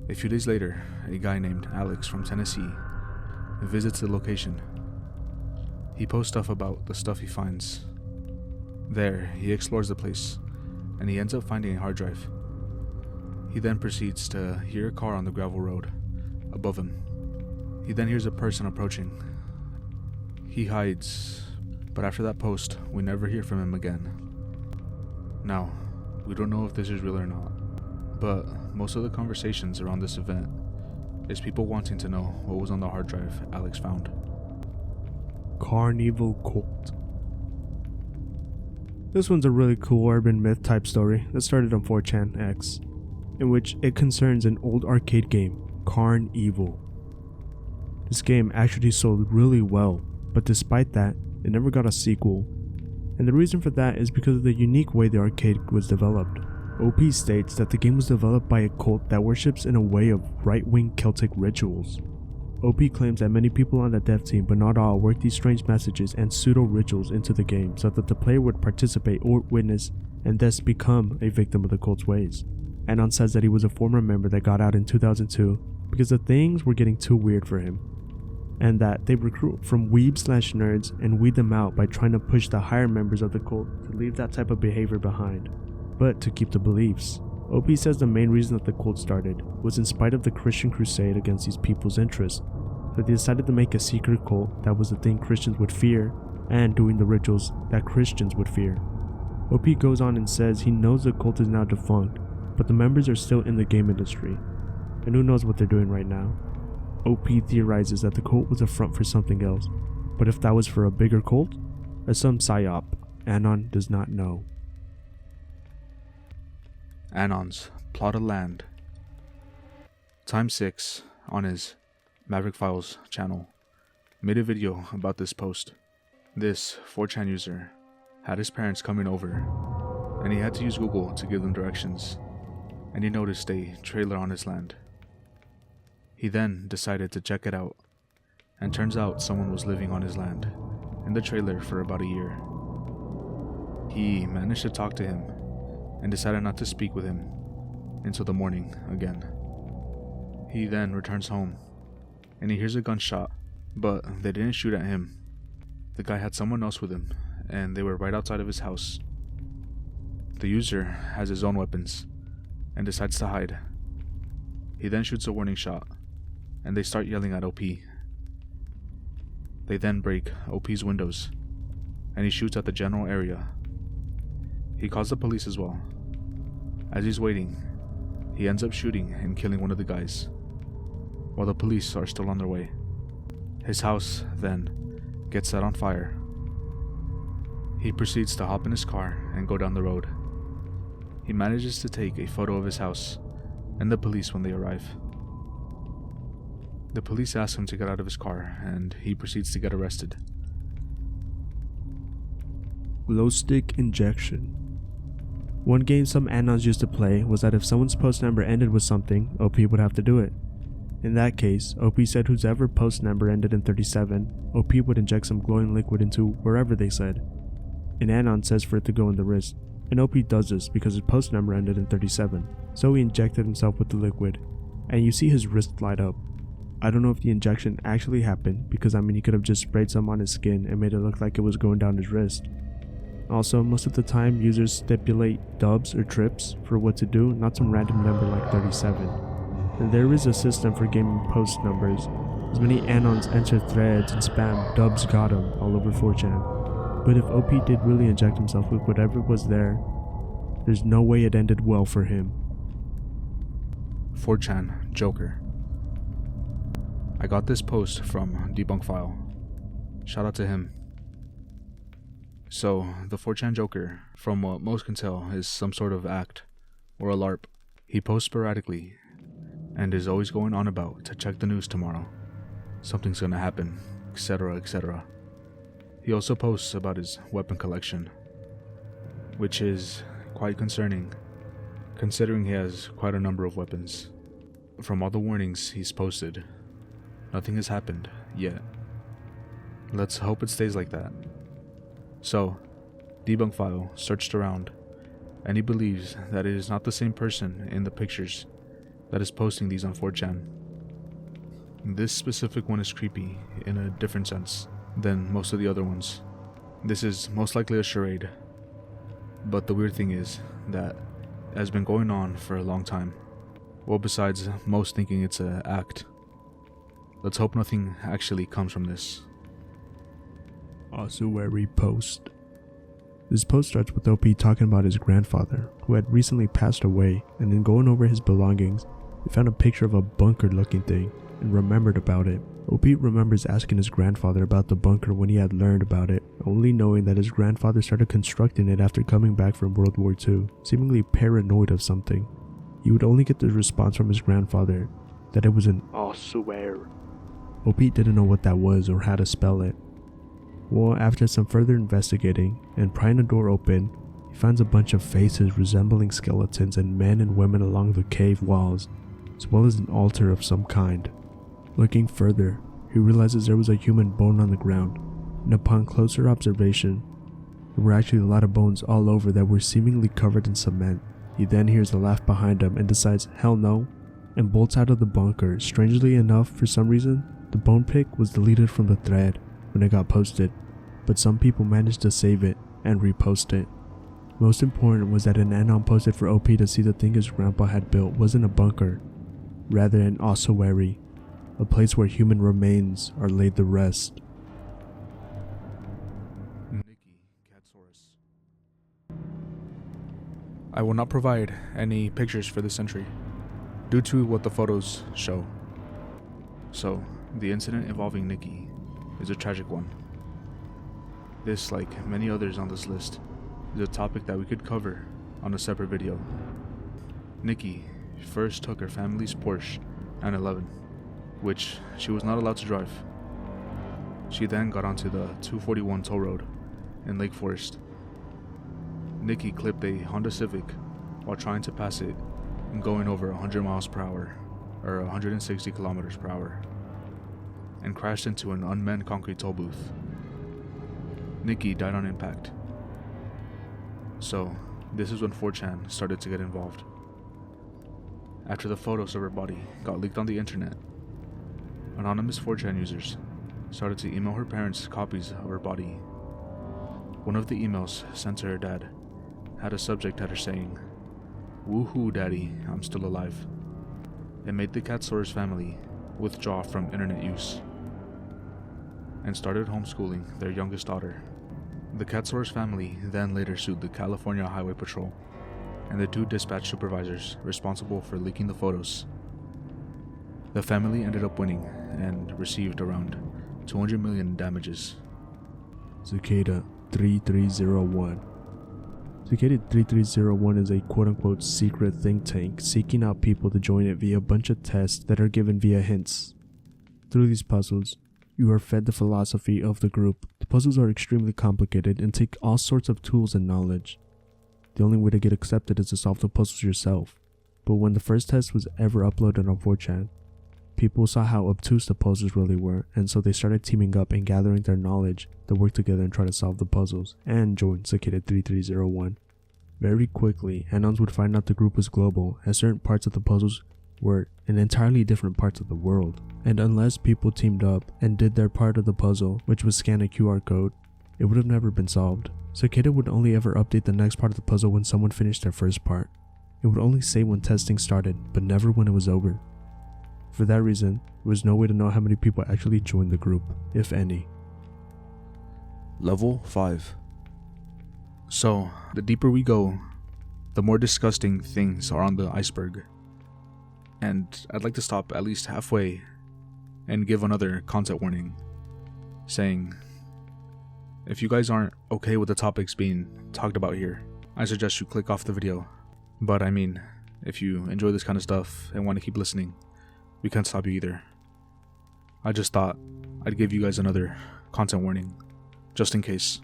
A few days later, a guy named Alex from Tennessee visits the location. He posts stuff about the stuff he finds. There, he explores the place, and he ends up finding a hard drive. He then proceeds to hear a car on the gravel road above him. He then hears a person approaching. He hides, but after that post, we never hear from him again. Now, we don't know if this is real or not, but most of the conversations around this event is people wanting to know what was on the hard drive Alex found. Carnival Cult. This one's a really cool urban myth type story that started on 4chan X, in which it concerns an old arcade game, Carnival. This game actually sold really well, but despite that, it never got a sequel. And the reason for that is because of the unique way the arcade was developed. OP states that the game was developed by a cult that worships in a way of right-wing Celtic rituals. OP claims that many people on the dev team, but not all, worked these strange messages and pseudo-rituals into the game so that the player would participate or witness and thus become a victim of the cult's ways. Anon says that he was a former member that got out in 2002 because the things were getting too weird for him, and that they recruit from weeb/nerds and weed them out by trying to push the higher members of the cult to leave that type of behavior behind, but to keep the beliefs. OP says the main reason that the cult started was in spite of the Christian crusade against these people's interests, that they decided to make a secret cult that was the thing Christians would fear and doing the rituals that Christians would fear. OP goes on and says he knows the cult is now defunct, but the members are still in the game industry, and who knows what they're doing right now. OP theorizes that the cult was a front for something else, but if that was for a bigger cult, or some psyop, Anon does not know. Anon's Plot of Land. Time 6, on his Maverick Files channel, made a video about this post. This 4chan user had his parents coming over, and he had to use Google to give them directions, and he noticed a trailer on his land. He then decided to check it out, and turns out someone was living on his land, in the trailer for about a year. He managed to talk to him, and decided not to speak with him until the morning again. He then returns home, and he hears a gunshot, but they didn't shoot at him. The guy had someone else with him, and they were right outside of his house. The user has his own weapons and decides to hide. He then shoots a warning shot, and they start yelling at OP. They then break OP's windows, and he shoots at the general area. He calls the police as well. As he's waiting, he ends up shooting and killing one of the guys, while the police are still on their way. His house, then, gets set on fire. He proceeds to hop in his car and go down the road. He manages to take a photo of his house and the police when they arrive. The police ask him to get out of his car, and he proceeds to get arrested. Glow stick injection. One game some Anons used to play was that if someone's post number ended with something, OP would have to do it. In that case, OP said whoever post number ended in 37, OP would inject some glowing liquid into wherever they said. An Anon says for it to go in the wrist, and OP does this because his post number ended in 37, so he injected himself with the liquid, and you see his wrist light up. I don't know if the injection actually happened, because he could have just sprayed some on his skin and made it look like it was going down his wrist. Also, most of the time users stipulate dubs or trips for what to do, not some random number like 37. And there is a system for gaming post numbers, as many Anons enter threads and spam dubs got him all over 4Chan. But if OP did really inject himself with whatever was there, there's no way it ended well for him. 4chan Joker. I got this post from Debunk File. Shout out to him. So, the 4chan Joker, from what most can tell, is some sort of act, or a LARP. He posts sporadically, and is always going on about to check the news tomorrow. Something's gonna happen, etc, etc. He also posts about his weapon collection, which is quite concerning, considering he has quite a number of weapons. From all the warnings he's posted, nothing has happened yet. Let's hope it stays like that. So, Debunk File searched around, and he believes that it is not the same person in the pictures that is posting these on 4chan. This specific one is creepy in a different sense than most of the other ones. This is most likely a charade, but the weird thing is that it has been going on for a long time. Well, besides most thinking it's an act. Let's hope nothing actually comes from this. Ossuary post. This post starts with OP talking about his grandfather, who had recently passed away, and then going over his belongings, he found a picture of a bunker looking thing, and remembered about it. OP remembers asking his grandfather about the bunker when he had learned about it, only knowing that his grandfather started constructing it after coming back from World War II, seemingly paranoid of something. He would only get the response from his grandfather that it was an ossuary. OP didn't know what that was or how to spell it. Well, after some further investigating and prying the door open, he finds a bunch of faces resembling skeletons and men and women along the cave walls, as well as an altar of some kind. Looking further, he realizes there was a human bone on the ground, and upon closer observation, there were actually a lot of bones all over that were seemingly covered in cement. He then hears a laugh behind him and decides, hell no, and bolts out of the bunker. Strangely enough, for some reason, the bone pic was deleted from the thread when it got posted, but some people managed to save it and repost it. Most important was that an Anon posted for OP to see the thing his grandpa had built wasn't a bunker, rather an ossuary, a place where human remains are laid to rest. I will not provide any pictures for this entry, due to what the photos show. So, the incident involving Nikki is a tragic one. This, like many others on this list, is a topic that we could cover on a separate video. Nikki first took her family's Porsche 911, which she was not allowed to drive. She then got onto the 241 toll road in Lake Forest. Nikki clipped a Honda Civic while trying to pass it and going over 100 miles per hour, or 160 kilometers per hour, and crashed into an unmanned concrete toll booth. Nikki died on impact. So, this is when 4chan started to get involved. After the photos of her body got leaked on the internet, Anonymous 4chan users started to email her parents copies of her body. One of the emails sent to her dad had a subject header saying, "Woohoo, Daddy, I'm still alive." It made the Katsaurus family withdraw from internet use and started homeschooling their youngest daughter. The Katsaurus family then later sued the California Highway Patrol and the 2 dispatch supervisors responsible for leaking the photos. The family ended up winning and received around 200 million in damages. Cicada 3301. Cicada 3301 is a quote-unquote secret think tank seeking out people to join it via a bunch of tests that are given via hints. Through these puzzles, you are fed the philosophy of the group. The puzzles are extremely complicated and take all sorts of tools and knowledge. The only way to get accepted is to solve the puzzles yourself. But when the first test was ever uploaded on 4chan, people saw how obtuse the puzzles really were, and so they started teaming up and gathering their knowledge to work together and try to solve the puzzles, and join Cicada 3301. Very quickly, Anons would find out the group was global, as certain parts of the puzzles were in entirely different parts of the world, and unless people teamed up and did their part of the puzzle, which was scan a QR code, it would have never been solved. Cicada would only ever update the next part of the puzzle when someone finished their first part. It would only say when testing started, but never when it was over. For that reason, there was no way to know how many people actually joined the group, if any. Level 5. So, the deeper we go, the more disgusting things are on the iceberg. And I'd like to stop at least halfway and give another content warning, saying, if you guys aren't okay with the topics being talked about here, I suggest you click off the video. But I mean, if you enjoy this kind of stuff and want to keep listening, we can't stop you either. I just thought I'd give you guys another content warning, just in case.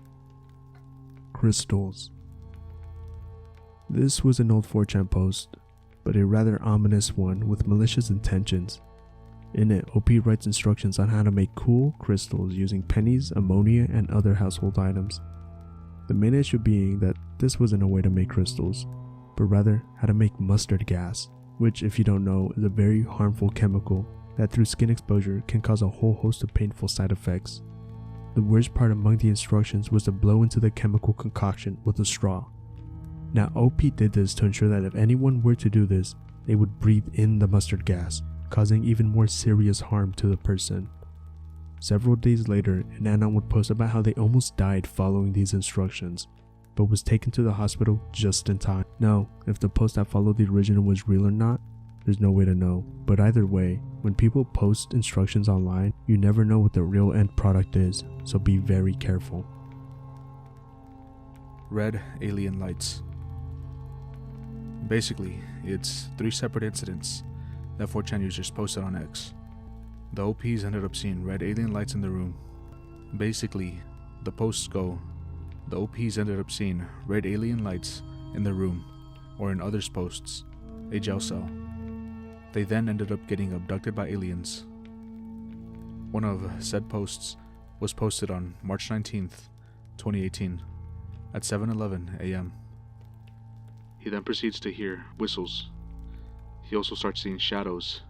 Crystals. This was an old 4chan post, but a rather ominous one with malicious intentions. In it, OP writes instructions on how to make cool crystals using pennies, ammonia, and other household items. The main issue being that this wasn't a way to make crystals, but rather how to make mustard gas, which, if you don't know, is a very harmful chemical that through skin exposure can cause a whole host of painful side effects. The worst part among the instructions was to blow into the chemical concoction with a straw. Now OP did this to ensure that if anyone were to do this, they would breathe in the mustard gas, causing even more serious harm to the person. Several days later, an anon would post about how they almost died following these instructions, but was taken to the hospital just in time. Now, if the post that followed the original was real or not, there's no way to know, but either way, when people post instructions online, you never know what the real end product is, so be very careful. Red alien lights. Basically, it's 3 separate incidents that 4chan users posted on X. The OPs ended up seeing red alien lights in the room. Basically, the posts go, the OPs ended up seeing red alien lights in the room, or in others' posts, a jail cell. They then ended up getting abducted by aliens. One of said posts was posted on March 19th, 2018, at 7:11 a.m. He then proceeds to hear whistles. He also starts seeing shadows.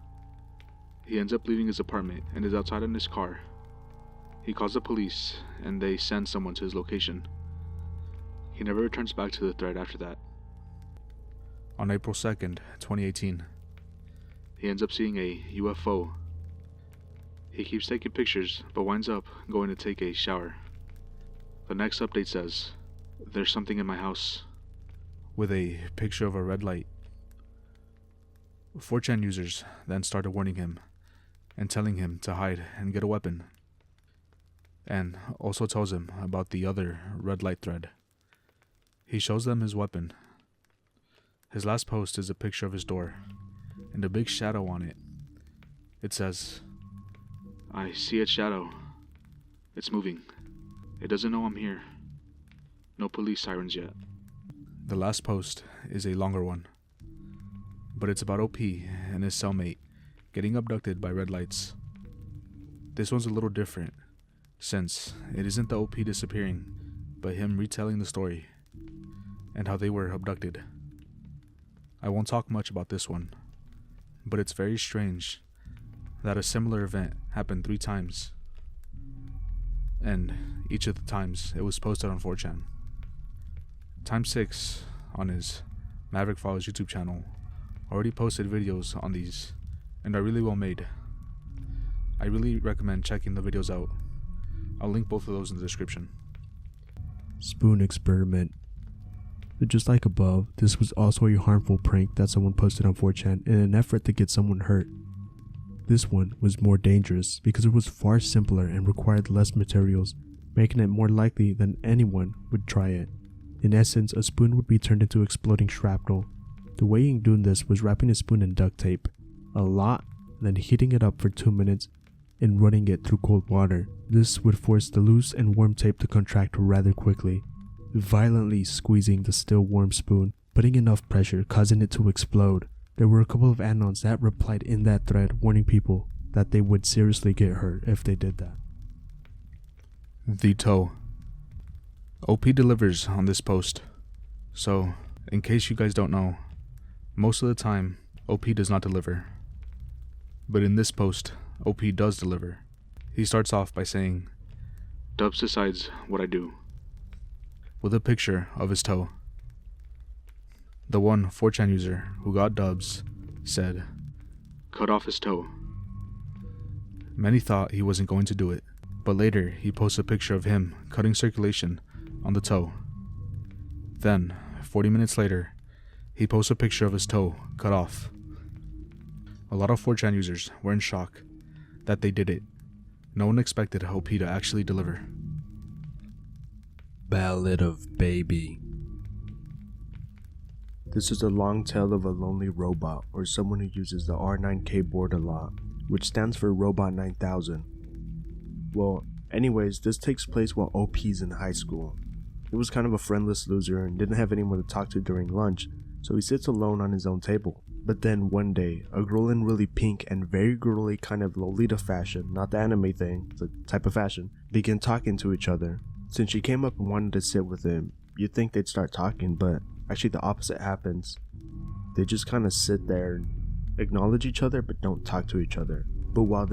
He ends up leaving his apartment and is outside in his car. He calls the police and they send someone to his location. He never returns back to the thread after that. On April 2nd, 2018, he ends up seeing a UFO. He keeps taking pictures, but winds up going to take a shower. The next update says, "There's something in my house," with a picture of a red light. 4chan users then started warning him and telling him to hide and get a weapon, and also tells him about the other red light thread. He shows them his weapon. His last post is a picture of his door and a big shadow on it. It says, "I see its shadow. It's moving. It doesn't know I'm here. No police sirens yet." The last post is a longer one, but it's about OP and his cellmate getting abducted by red lights. This one's a little different, since it isn't the OP disappearing, but him retelling the story and how they were abducted. I won't talk much about this one, but it's very strange that a similar event happened 3 times, and each of the times it was posted on 4chan. Time 6 on his Maverick Files YouTube channel already posted videos on these and are really well made. I really recommend checking the videos out. I'll link both of those in the description. Spoon experiment. But just like above, this was also a harmful prank that someone posted on 4chan in an effort to get someone hurt. This one was more dangerous because it was far simpler and required less materials, making it more likely that anyone would try it. In essence, a spoon would be turned into exploding shrapnel. The way in doing this was wrapping a spoon in duct tape, a lot, then heating it up for 2 minutes and running it through cold water. This would force the loose and warm tape to contract rather quickly, violently squeezing the still warm spoon, putting enough pressure causing it to explode. There were a couple of anons that replied in that thread warning people that they would seriously get hurt if they did that. The toe. OP delivers on this post. So, in case you guys don't know, most of the time, OP does not deliver. But in this post, OP does deliver. He starts off by saying, "Dubs decides what I do," with a picture of his toe. The one 4chan user who got dubs said, "Cut off his toe." Many thought he wasn't going to do it, but later he posts a picture of him cutting circulation on the toe. Then, 40 minutes later, he posts a picture of his toe cut off. A lot of 4chan users were in shock that they did it. No one expected OP to actually deliver. Ballad of Baby. This is a long tale of a lonely robot, or someone who uses the R9 keyboard a lot, which stands for Robot 9000. Well, anyways, this takes place while OP's in high school. He was kind of a friendless loser and didn't have anyone to talk to during lunch, so he sits alone on his own table. But then one day, a girl in really pink and very girly kind of Lolita fashion, not the anime thing, the type of fashion, began talking to each other. Since she came up and wanted to sit with him, you'd think they'd start talking, but actually the opposite happens. They just kind of sit there and acknowledge each other but don't talk to each other. But while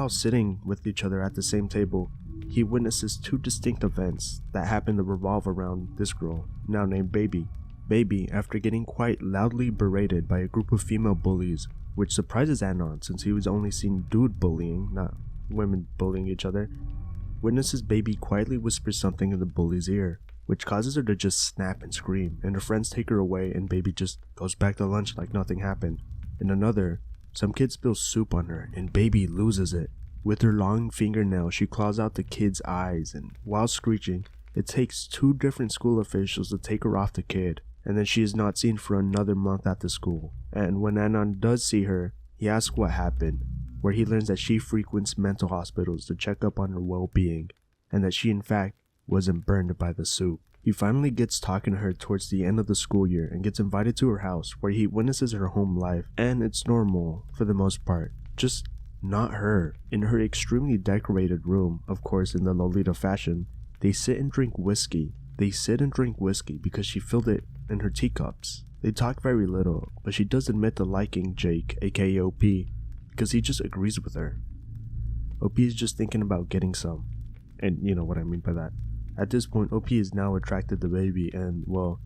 sitting with each other at the same table, he witnesses 2 distinct events that happen to revolve around this girl, now named Baby. Baby, after getting quite loudly berated by a group of female bullies, which surprises Anon since he was only seen dude bullying, not women bullying each other, witnesses Baby quietly whisper something in the bully's ear, which causes her to just snap and scream, and her friends take her away and Baby just goes back to lunch like nothing happened. In another, some kid spills soup on her and Baby loses it. With her long fingernail, she claws out the kid's eyes, and while screeching, it takes 2 different school officials to take her off the kid, and then she is not seen for another month at the school. And when Anon does see her, he asks what happened, where he learns that she frequents mental hospitals to check up on her well-being, and that she in fact wasn't burned by the soup. He finally gets talking to her towards the end of the school year and gets invited to her house, where he witnesses her home life, and it's normal for the most part, just not her. In her extremely decorated room, of course in the Lolita fashion, they sit and drink whiskey. Because she filled it in her teacups. They talk very little, but she does admit to liking Jake, aka OP, because he just agrees with her. OP is just thinking about getting some, and you know what I mean by that. At this point, OP is now attracted to Baby, and well,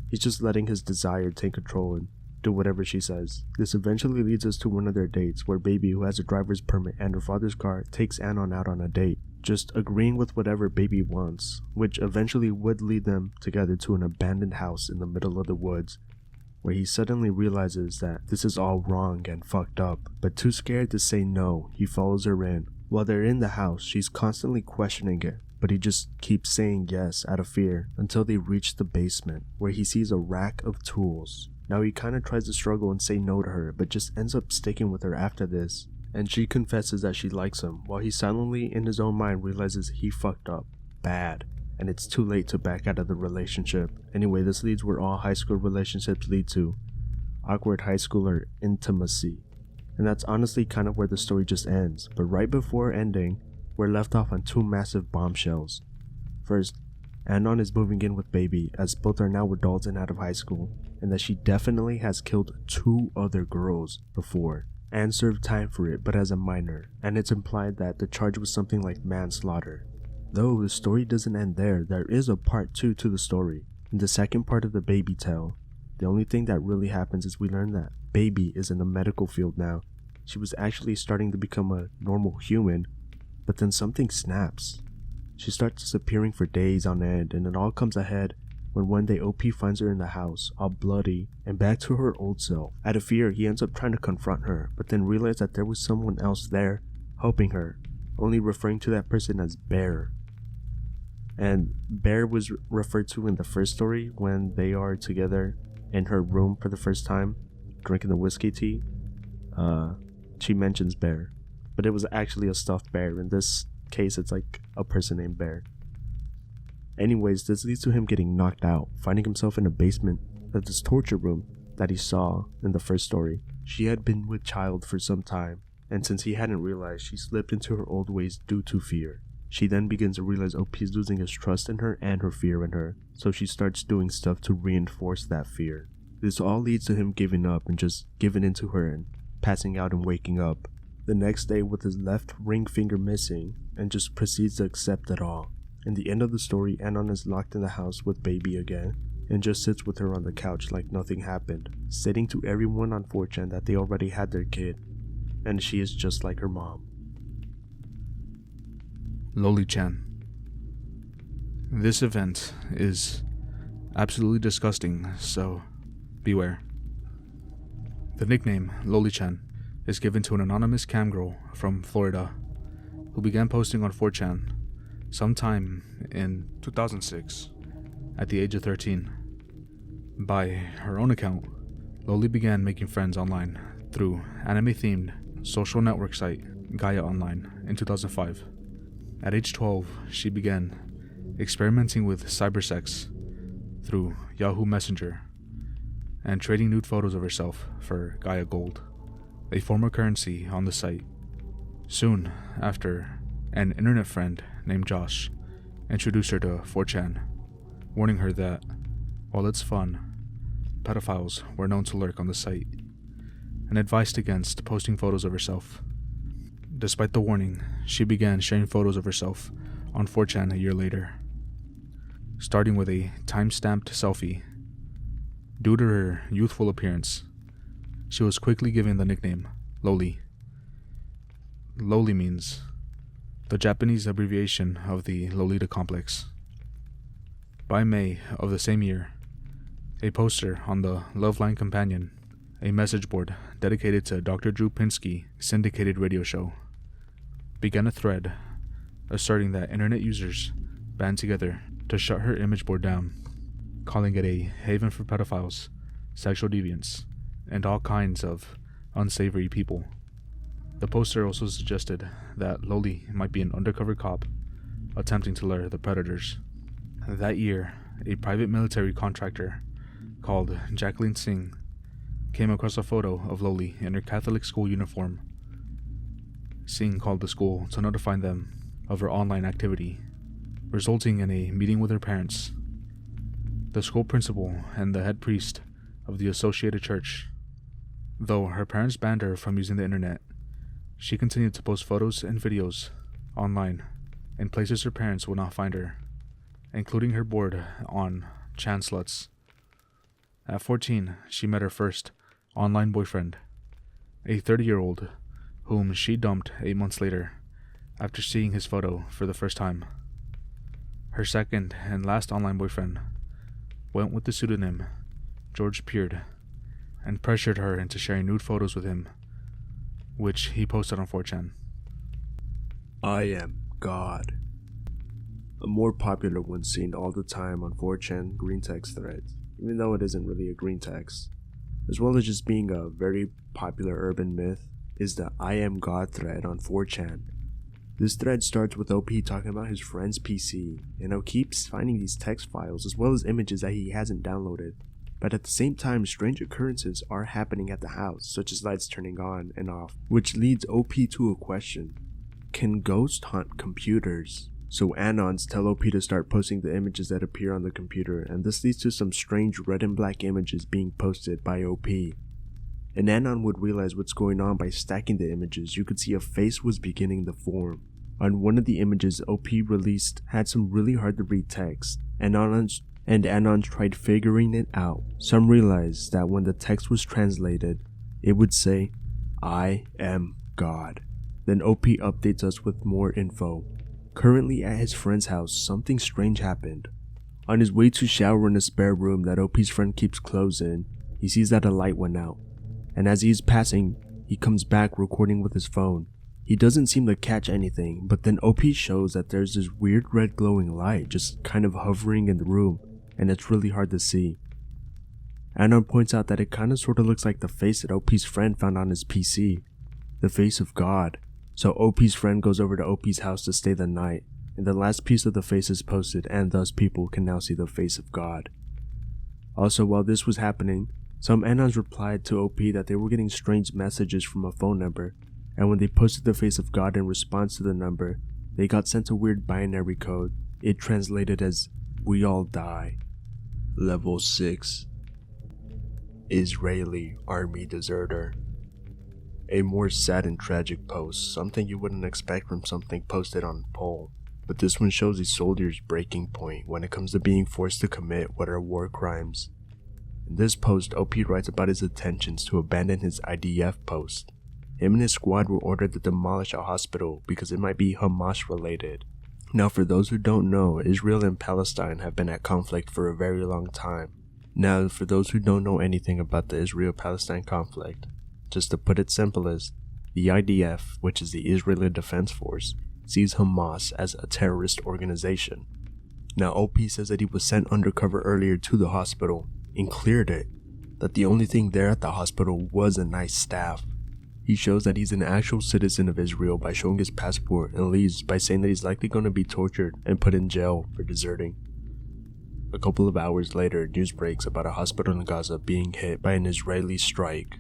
he's just letting his desire take control and do whatever she says. This eventually leads us to one of their dates, where Baby, who has a driver's permit and her father's car, takes Anon out on a date, just agreeing with whatever Baby wants, which eventually would lead them together to an abandoned house in the middle of the woods, where he suddenly realizes that this is all wrong and fucked up, but too scared to say no, he follows her in. While they're in the house, she's constantly questioning it, but he just keeps saying yes out of fear until they reach the basement, where he sees a rack of tools. Now he kinda tries to struggle and say no to her, but just ends up sticking with her after this, and she confesses that she likes him, while he silently in his own mind realizes he fucked up bad, and it's too late to back out of the relationship. Anyway, this leads where all high school relationships lead to: awkward high schooler intimacy. And that's honestly kind of where the story just ends, but right before ending, we're left off on 2 massive bombshells. First, Anon is moving in with Baby, as both are now adults and out of high school, and that she definitely has killed 2 other girls before. and served time for it, but as a minor, and it's implied that the charge was something like manslaughter. Though the story doesn't end there is a part 2 to the story. In the second part of the baby tale, the only thing that really happens is we learn that baby is in the medical field now. She was actually starting to become a normal human, but then something snaps. She starts disappearing for days on end, and it all comes ahead when one day OP finds her in the house, all bloody and back to her old self. Out of fear, he ends up trying to confront her, but then realizes that there was someone else there helping her, only referring to that person as Bear. And Bear was referred to in the first story when they are together in her room for the first time, drinking the whiskey tea. She mentions Bear, but it was actually a stuffed bear. In this case, it's like a person named Bear. Anyways, this leads to him getting knocked out, finding himself in a basement of this torture room that he saw in the first story. She had been with child for some time, and since he hadn't realized, she slipped into her old ways due to fear. She then begins to realize OP is losing his trust in her and her fear in her, so she starts doing stuff to reinforce that fear. This all leads to him giving up and just giving into her and passing out and waking up the next day with his left ring finger missing, and just proceeds to accept it all. In the end of the story, Anon is locked in the house with baby again and just sits with her on the couch like nothing happened, stating to everyone on 4Chan that they already had their kid and she is just like her mom. Loli-chan. This event is absolutely disgusting, so beware. The nickname Loli-chan is given to an anonymous cam girl from Florida who began posting on 4chan sometime in 2006 at the age of 13. By her own account, Loli began making friends online through anime-themed social network site Gaia Online in 2005. At age 12, she began experimenting with cybersex through Yahoo Messenger and trading nude photos of herself for Gaia Gold, a form of currency on the site. Soon after, an internet friend named Josh introduced her to 4chan, warning her that, while it's fun, pedophiles were known to lurk on the site, and advised against posting photos of herself. Despite the warning, she began sharing photos of herself on 4chan a year later, starting with a time-stamped selfie. Due to her youthful appearance, she was quickly given the nickname Loli. Loli means the Japanese abbreviation of the Lolita complex. By May of the same year, a poster on the Loveline Companion, a message board dedicated to Dr. Drew Pinsky syndicated radio show, began a thread asserting that internet users band together to shut her image board down, calling it a haven for pedophiles, sexual deviants, and all kinds of unsavory people. The poster also suggested that Loli might be an undercover cop attempting to lure the predators. That year, a private military contractor called Jacqueline Singh came across a photo of Loli in her Catholic school uniform. Singh called the school to notify them of her online activity, resulting in a meeting with her parents, the school principal, and the head priest of the Associated Church. Though her parents banned her from using the internet, she continued to post photos and videos online in places her parents would not find her, including her board on Chansluts. At 14, she met her first online boyfriend, a 30-year-old whom she dumped 8 months later after seeing his photo for the first time. Her second and last online boyfriend went with the pseudonym George Peard and pressured her into sharing nude photos with him, which he posted on 4chan. I am God. A more popular one seen all the time on 4chan green text threads, even though it isn't really a green text, as well as just being a very popular urban myth, is the I am God thread on 4chan. This thread starts with OP talking about his friend's PC, and he keeps finding these text files as well as images that he hasn't downloaded. But at the same time, strange occurrences are happening at the house, such as lights turning on and off, which leads OP to a question. Can ghosts haunt computers? So Anons tell OP to start posting the images that appear on the computer, and this leads to some strange red and black images being posted by OP. An Anon would realize what's going on by stacking the images. You could see a face was beginning to form. On one of the images OP released had some really hard to read text, and Anons tried figuring it out. Some realized that when the text was translated, it would say, "I am God." Then OP updates us with more info. Currently at his friend's house, something strange happened. On his way to shower in a spare room that OP's friend keeps clothes in, he sees that a light went out. And as he is passing, he comes back recording with his phone. He doesn't seem to catch anything, but then OP shows that there's this weird red glowing light just kind of hovering in the room, and it's really hard to see. Anon points out that it kinda sorta looks like the face that OP's friend found on his PC, the face of God. So OP's friend goes over to OP's house to stay the night, and the last piece of the face is posted, and thus people can now see the face of God. Also, while this was happening, some Anons replied to OP that they were getting strange messages from a phone number, and when they posted the face of God in response to the number, they got sent a weird binary code. It translated as, "We all die." Level 6. Israeli Army Deserter. A more sad and tragic post, something you wouldn't expect from something posted on a poll. But this one shows a soldier's breaking point when it comes to being forced to commit what are war crimes. In this post, OP writes about his intentions to abandon his IDF post. Him and his squad were ordered to demolish a hospital because it might be Hamas related. Now for those who don't know, Israel and Palestine have been at conflict for a very long time. Now for those who don't know anything about the Israel-Palestine conflict, just to put it simplest, the IDF, which is the Israeli Defense Force, sees Hamas as a terrorist organization. Now OP says that he was sent undercover earlier to the hospital and cleared it, that the only thing there at the hospital was a nice staff. He shows that he's an actual citizen of Israel by showing his passport and leaves by saying that he's likely going to be tortured and put in jail for deserting. A couple of hours later, news breaks about a hospital in Gaza being hit by an Israeli strike.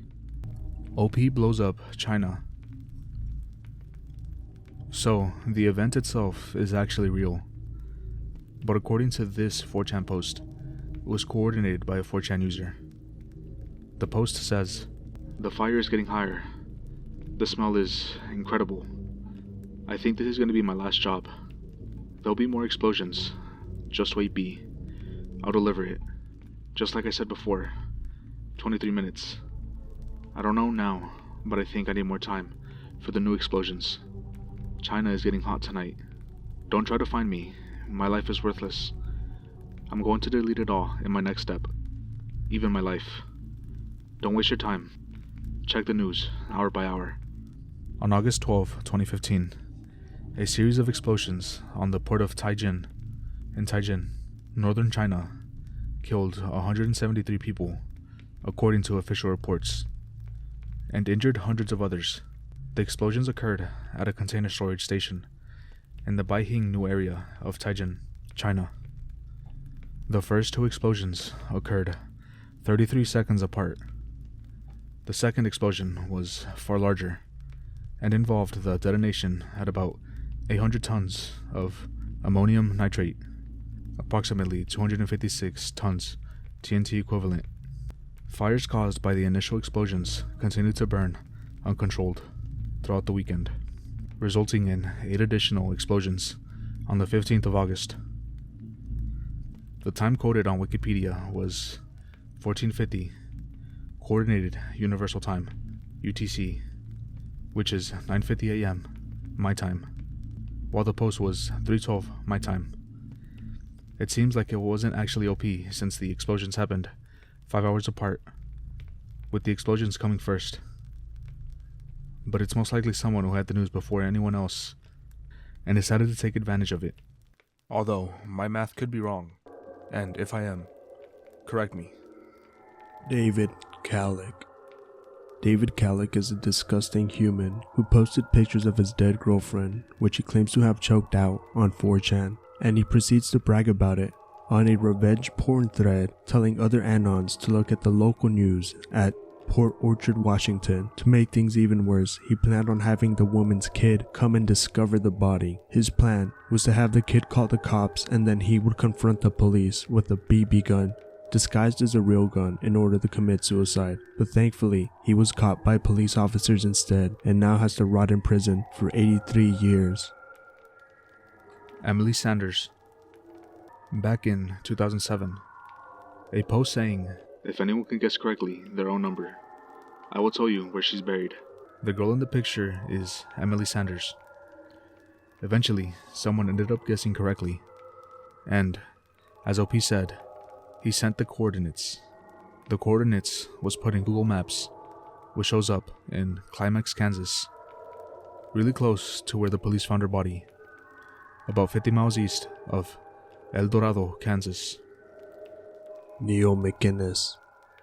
OP blows up China. So, the event itself is actually real. But according to this 4chan post, it was coordinated by a 4chan user. The post says, "The fire is getting higher. The smell is incredible. I think this is going to be my last job. There'll be more explosions. Just wait B. I'll deliver it. Just like I said before. 23 minutes. I don't know now, but I think I need more time for the new explosions. China is getting hot tonight. Don't try to find me. My life is worthless. I'm going to delete it all in my next step. Even my life. Don't waste your time. Check the news, hour by hour." On August 12, 2015, a series of explosions on the port of Taijin, in Taijin, northern China, killed 173 people, according to official reports, and injured hundreds of others. The explosions occurred at a container storage station in the Baihingnu area of Taijin, China. The first two explosions occurred 33 seconds apart. The second explosion was far larger and involved the detonation at about 800 tons of ammonium nitrate, approximately 256 tons TNT equivalent. Fires caused by the initial explosions continued to burn uncontrolled throughout the weekend, resulting in 8 additional explosions on the 15th of August. The time quoted on Wikipedia was 1450 Coordinated Universal Time, UTC, which is 9:50 a.m. my time, while the post was 3:12 my time. It seems like it wasn't actually OP since the explosions happened 5 hours apart, with the explosions coming first. But it's most likely someone who had the news before anyone else and decided to take advantage of it. Although my math could be wrong, and if I am, correct me. David Kallick. David Kallick is a disgusting human who posted pictures of his dead girlfriend, which he claims to have choked out, on 4chan, and he proceeds to brag about it on a revenge porn thread, telling other Anons to look at the local news at Port Orchard, Washington. To make things even worse, he planned on having the woman's kid come and discover the body. His plan was to have the kid call the cops and then he would confront the police with a BB gun. disguised as a real gun in order to commit suicide, but thankfully he was caught by police officers instead and now has to rot in prison for 83 years. Emily Sanders. Back in 2007, a post saying, "If anyone can guess correctly their own number, I will tell you where she's buried." The girl in the picture is Emily Sanders. Eventually, someone ended up guessing correctly, and, as OP said, he sent the coordinates. The coordinates was put in Google Maps, which shows up in Climax, Kansas, really close to where the police found her body, about 50 miles east of El Dorado, Kansas. Neil McGinnis.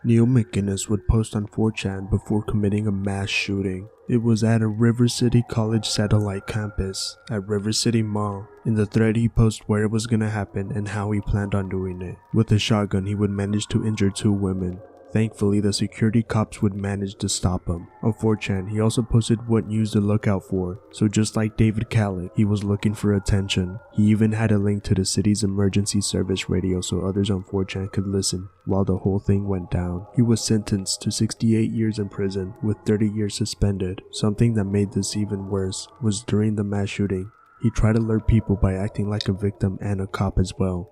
Neil McGinnis would post on 4chan before committing a mass shooting. It was at a River City College satellite campus at River City Mall. In the thread he posted where it was gonna happen and how he planned on doing it. With a shotgun he would manage to injure 2 women. Thankfully, the security cops would manage to stop him. On 4chan, he also posted what news to look out for, so just like David Kalik, he was looking for attention. He even had a link to the city's emergency service radio so others on 4chan could listen while the whole thing went down. He was sentenced to 68 years in prison with 30 years suspended. Something that made this even worse was during the mass shooting, he tried to lure people by acting like a victim and a cop as well.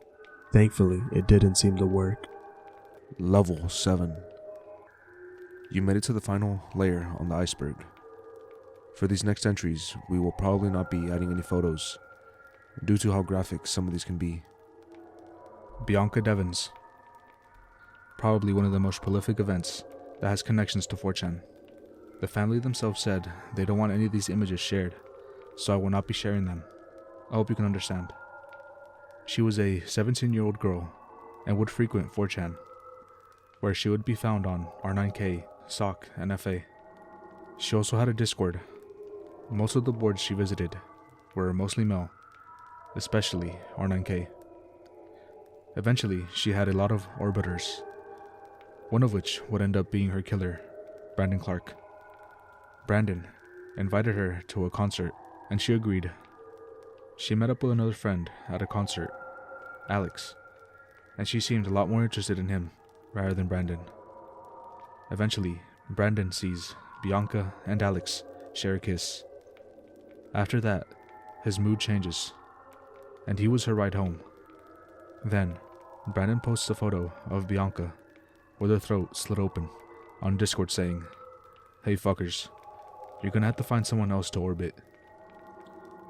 Thankfully, it didn't seem to work. Level 7. You made it to the final layer on the iceberg. For these next entries, we will probably not be adding any photos, due to how graphic some of these can be. Bianca Devins. Probably one of the most prolific events that has connections to 4chan. The family themselves said they don't want any of these images shared, so I will not be sharing them. I hope you can understand. She was a 17-year-old girl and would frequent 4chan, where she would be found on R9K, SOC, and FA. She also had a Discord. Most of the boards she visited were mostly male, especially R9K. Eventually, she had a lot of orbiters, one of which would end up being her killer, Brandon Clark. Brandon invited her to a concert, and she agreed. She met up with another friend at a concert, Alex, and she seemed a lot more interested in him rather than Brandon. Eventually, Brandon sees Bianca and Alex share a kiss. After that, his mood changes, and he was her ride home. Then, Brandon posts a photo of Bianca with her throat slit open on Discord saying, "Hey fuckers, you're gonna have to find someone else to orbit."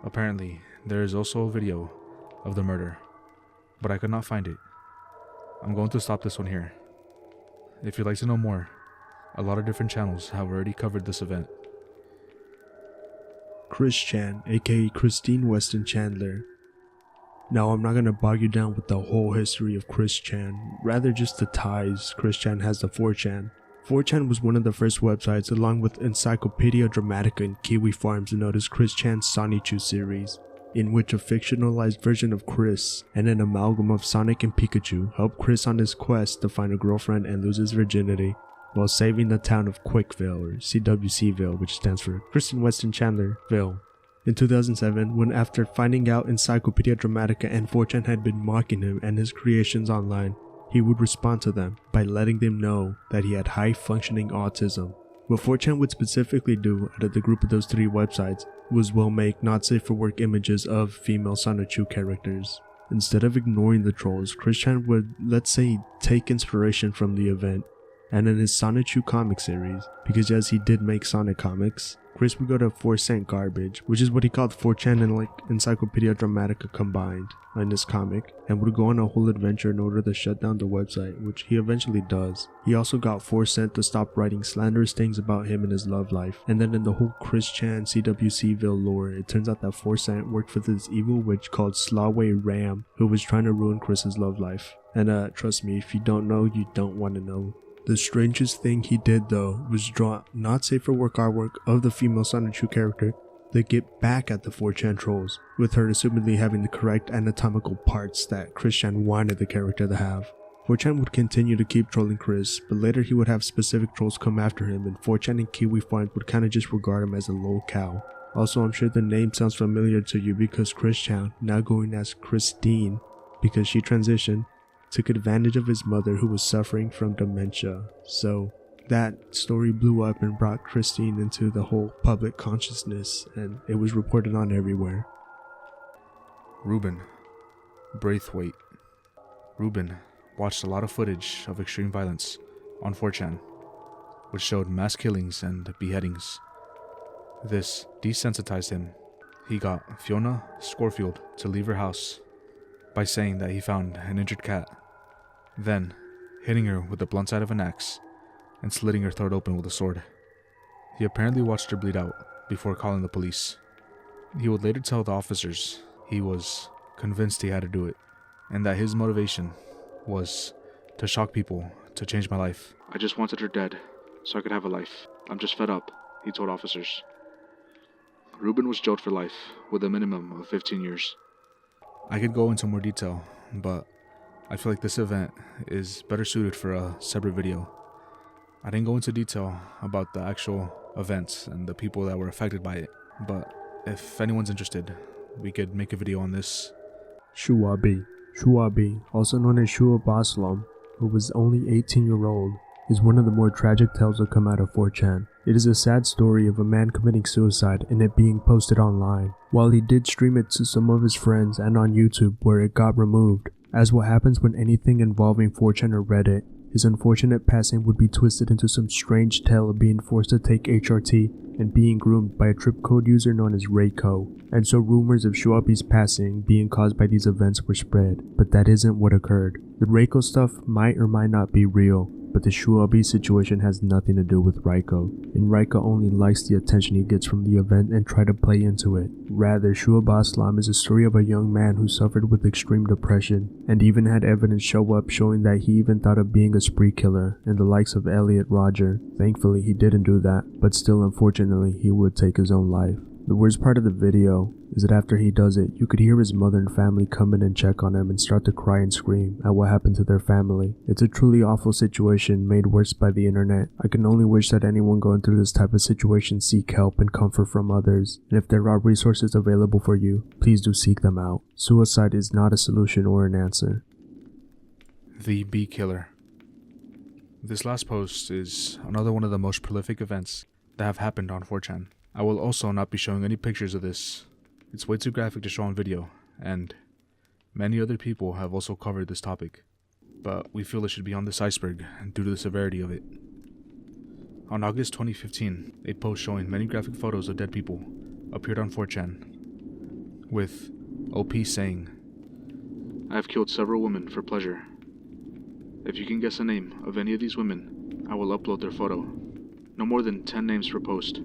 Apparently, there is also a video of the murder, but I could not find it. I'm going to stop this one here. If you'd like to know more, a lot of different channels have already covered this event. Chris Chan, aka Christine Weston Chandler. Now, I'm not gonna bog you down with the whole history of Chris Chan, rather just the ties Chris Chan has to 4chan. 4chan was one of the first websites, along with Encyclopedia Dramatica and Kiwi Farms, to notice Chris Chan's Sonichu series, in which a fictionalized version of Chris and an amalgam of Sonic and Pikachu help Chris on his quest to find a girlfriend and lose his virginity while saving the town of Quickville, or CWCville, which stands for Kristen Weston Chandlerville. In 2007, when after finding out Encyclopedia Dramatica and 4chan had been mocking him and his creations online, he would respond to them by letting them know that he had high-functioning autism. What 4chan would specifically do out of the group of those 3 websites was make not safe for work images of female Sonichu characters. Instead of ignoring the trolls, Chris Chan would, let's say, take inspiration from the event, and in his Sonichu comic series, because yes, he did make Sonic comics, Chris would go to 4cent garbage, which is what he called 4chan and Encyclopedia Dramatica combined in this comic, and would go on a whole adventure in order to shut down the website, which he eventually does. He also got 4cent to stop writing slanderous things about him and his love life, and then in the whole Chris Chan CWCville lore, it turns out that 4cent worked for this evil witch called Slawway Ram, who was trying to ruin Chris's love life. And trust me, if you don't know, you don't want to know. The strangest thing he did though was draw not safe for work artwork of the female Sonichu character to get back at the 4chan trolls, with her assumedly having the correct anatomical parts that Chris Chan wanted the character to have. 4chan would continue to keep trolling Chris, but later he would have specific trolls come after him, and 4chan and Kiwi Farms would kinda just regard him as a low cow. Also, I'm sure the name sounds familiar to you because Chris Chan, now going as Christine because she transitioned, took advantage of his mother who was suffering from dementia. So that story blew up and brought Christine into the whole public consciousness, and it was reported on everywhere. Ruben Braithwaite. Ruben watched a lot of footage of extreme violence on 4chan, which showed mass killings and beheadings. This desensitized him. He got Fiona Scorfield to leave her house by saying that he found an injured cat, then hitting her with the blunt side of an axe and slitting her throat open with a sword. He apparently watched her bleed out before calling the police. He would later tell the officers he was convinced he had to do it, and that his motivation was to shock people, to change my life. I just wanted her dead, so I could have a life. I'm just fed up, he told officers. Ruben was jailed for life, with a minimum of 15 years. I could go into more detail, but I feel like this event is better suited for a separate video. I didn't go into detail about the actual events and the people that were affected by it, but if anyone's interested, we could make a video on this. Shuabi, also known as Shua Baslam, who was only 18-year-old, is one of the more tragic tales that come out of 4chan. It is a sad story of a man committing suicide and it being posted online. While he did stream it to some of his friends and on YouTube, where it got removed, as what happens when anything involving 4chan or Reddit, his unfortunate passing would be twisted into some strange tale of being forced to take HRT and being groomed by a trip code user known as Reiko. And so rumors of Shuabi's passing being caused by these events were spread, but that isn't what occurred. The Reiko stuff might or might not be real, but the Shuabi situation has nothing to do with Reiko, and Reiko only likes the attention he gets from the event and try to play into it. Rather, Shua Baslam is a story of a young man who suffered with extreme depression, and even had evidence show up showing that he even thought of being a spree killer, and the likes of Elliot Roger. Thankfully, he didn't do that, but still unfortunately, he would take his own life. The worst part of the video is that after he does it, you could hear his mother and family come in and check on him and start to cry and scream at what happened to their family. It's a truly awful situation made worse by the internet. I can only wish that anyone going through this type of situation seek help and comfort from others, and if there are resources available for you, please do seek them out. Suicide is not a solution or an answer. The Bee Killer. This last post is another one of the most prolific events that have happened on 4chan. I will also not be showing any pictures of this. It's way too graphic to show on video, and many other people have also covered this topic, but we feel it should be on this iceberg due to the severity of it. On August 2015, a post showing many graphic photos of dead people appeared on 4chan, with OP saying, "I have killed several women for pleasure. If you can guess the name of any of these women, I will upload their photo. No more than 10 names per post.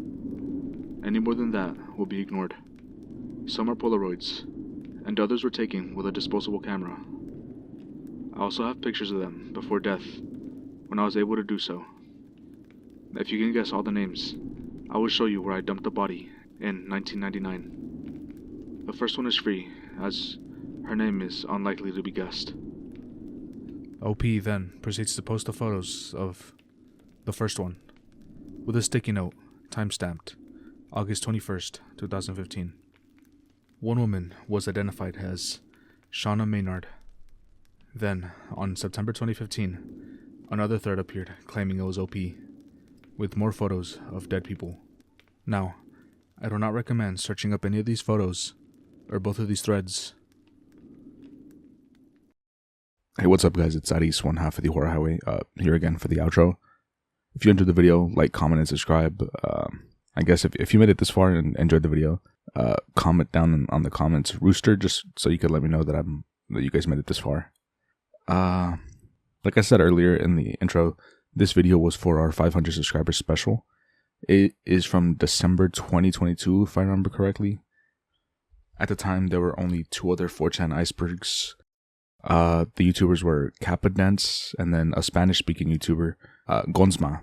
Any more than that will be ignored. Some are Polaroids, and others were taken with a disposable camera. I also have pictures of them before death, when I was able to do so. If you can guess all the names, I will show you where I dumped the body in 1999. The first one is free, as her name is unlikely to be guessed." OP then proceeds to post the photos of the first one, with a sticky note, timestamped August 21st, 2015. One woman was identified as Shauna Maynard. Then, on September 2015, another thread appeared claiming it was OP, with more photos of dead people. Now, I do not recommend searching up any of these photos, or both of these threads. Hey, what's up guys, it's Aris, one half of the Horror Highway, here again for the outro. If you enjoyed the video, like, comment, and subscribe. I guess if you made it this far and enjoyed the video, comment down on the comments Rooster, just so you could let me know that you guys made it this far. Like I said earlier in the intro, this video was for our 500 subscribers special. It is from December 2022, if I remember correctly. At the time, there were only 2 other 4chan icebergs. The YouTubers were Capadance and then a Spanish-speaking YouTuber, Gonzma.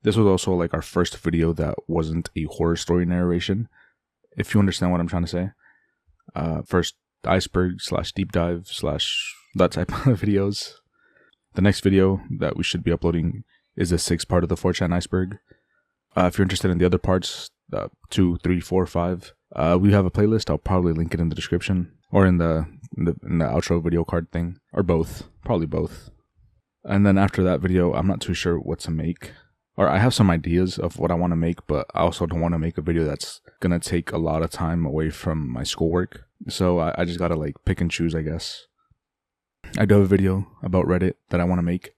This was also like our first video that wasn't a horror story narration, if you understand what I'm trying to say. First iceberg / deep dive / that type of videos. The next video that we should be uploading is the 6th part of the 4chan iceberg. If you're interested in the other parts, 2, 3, 4, 5, we have a playlist. I'll probably link it in the description or in the in the outro video card thing, or both, probably both. And then after that video, I'm not too sure what to make. Or I have some ideas of what I want to make, but I also don't want to make a video that's gonna take a lot of time away from my schoolwork. So I just gotta like pick and choose, I guess. I do have a video about Reddit that I want to make.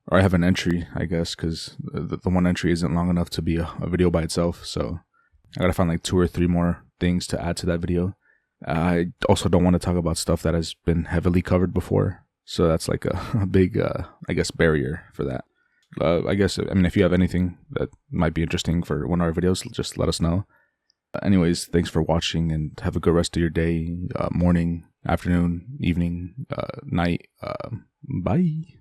Or I have an entry, I guess, because the one entry isn't long enough to be a video by itself. So I gotta find like 2 or 3 more things to add to that video. I also don't want to talk about stuff that has been heavily covered before. So that's like a big, I guess, barrier for that. I mean, if you have anything that might be interesting for one of our videos, just let us know. Anyways, thanks for watching and have a good rest of your day, morning, afternoon, evening, night. Bye.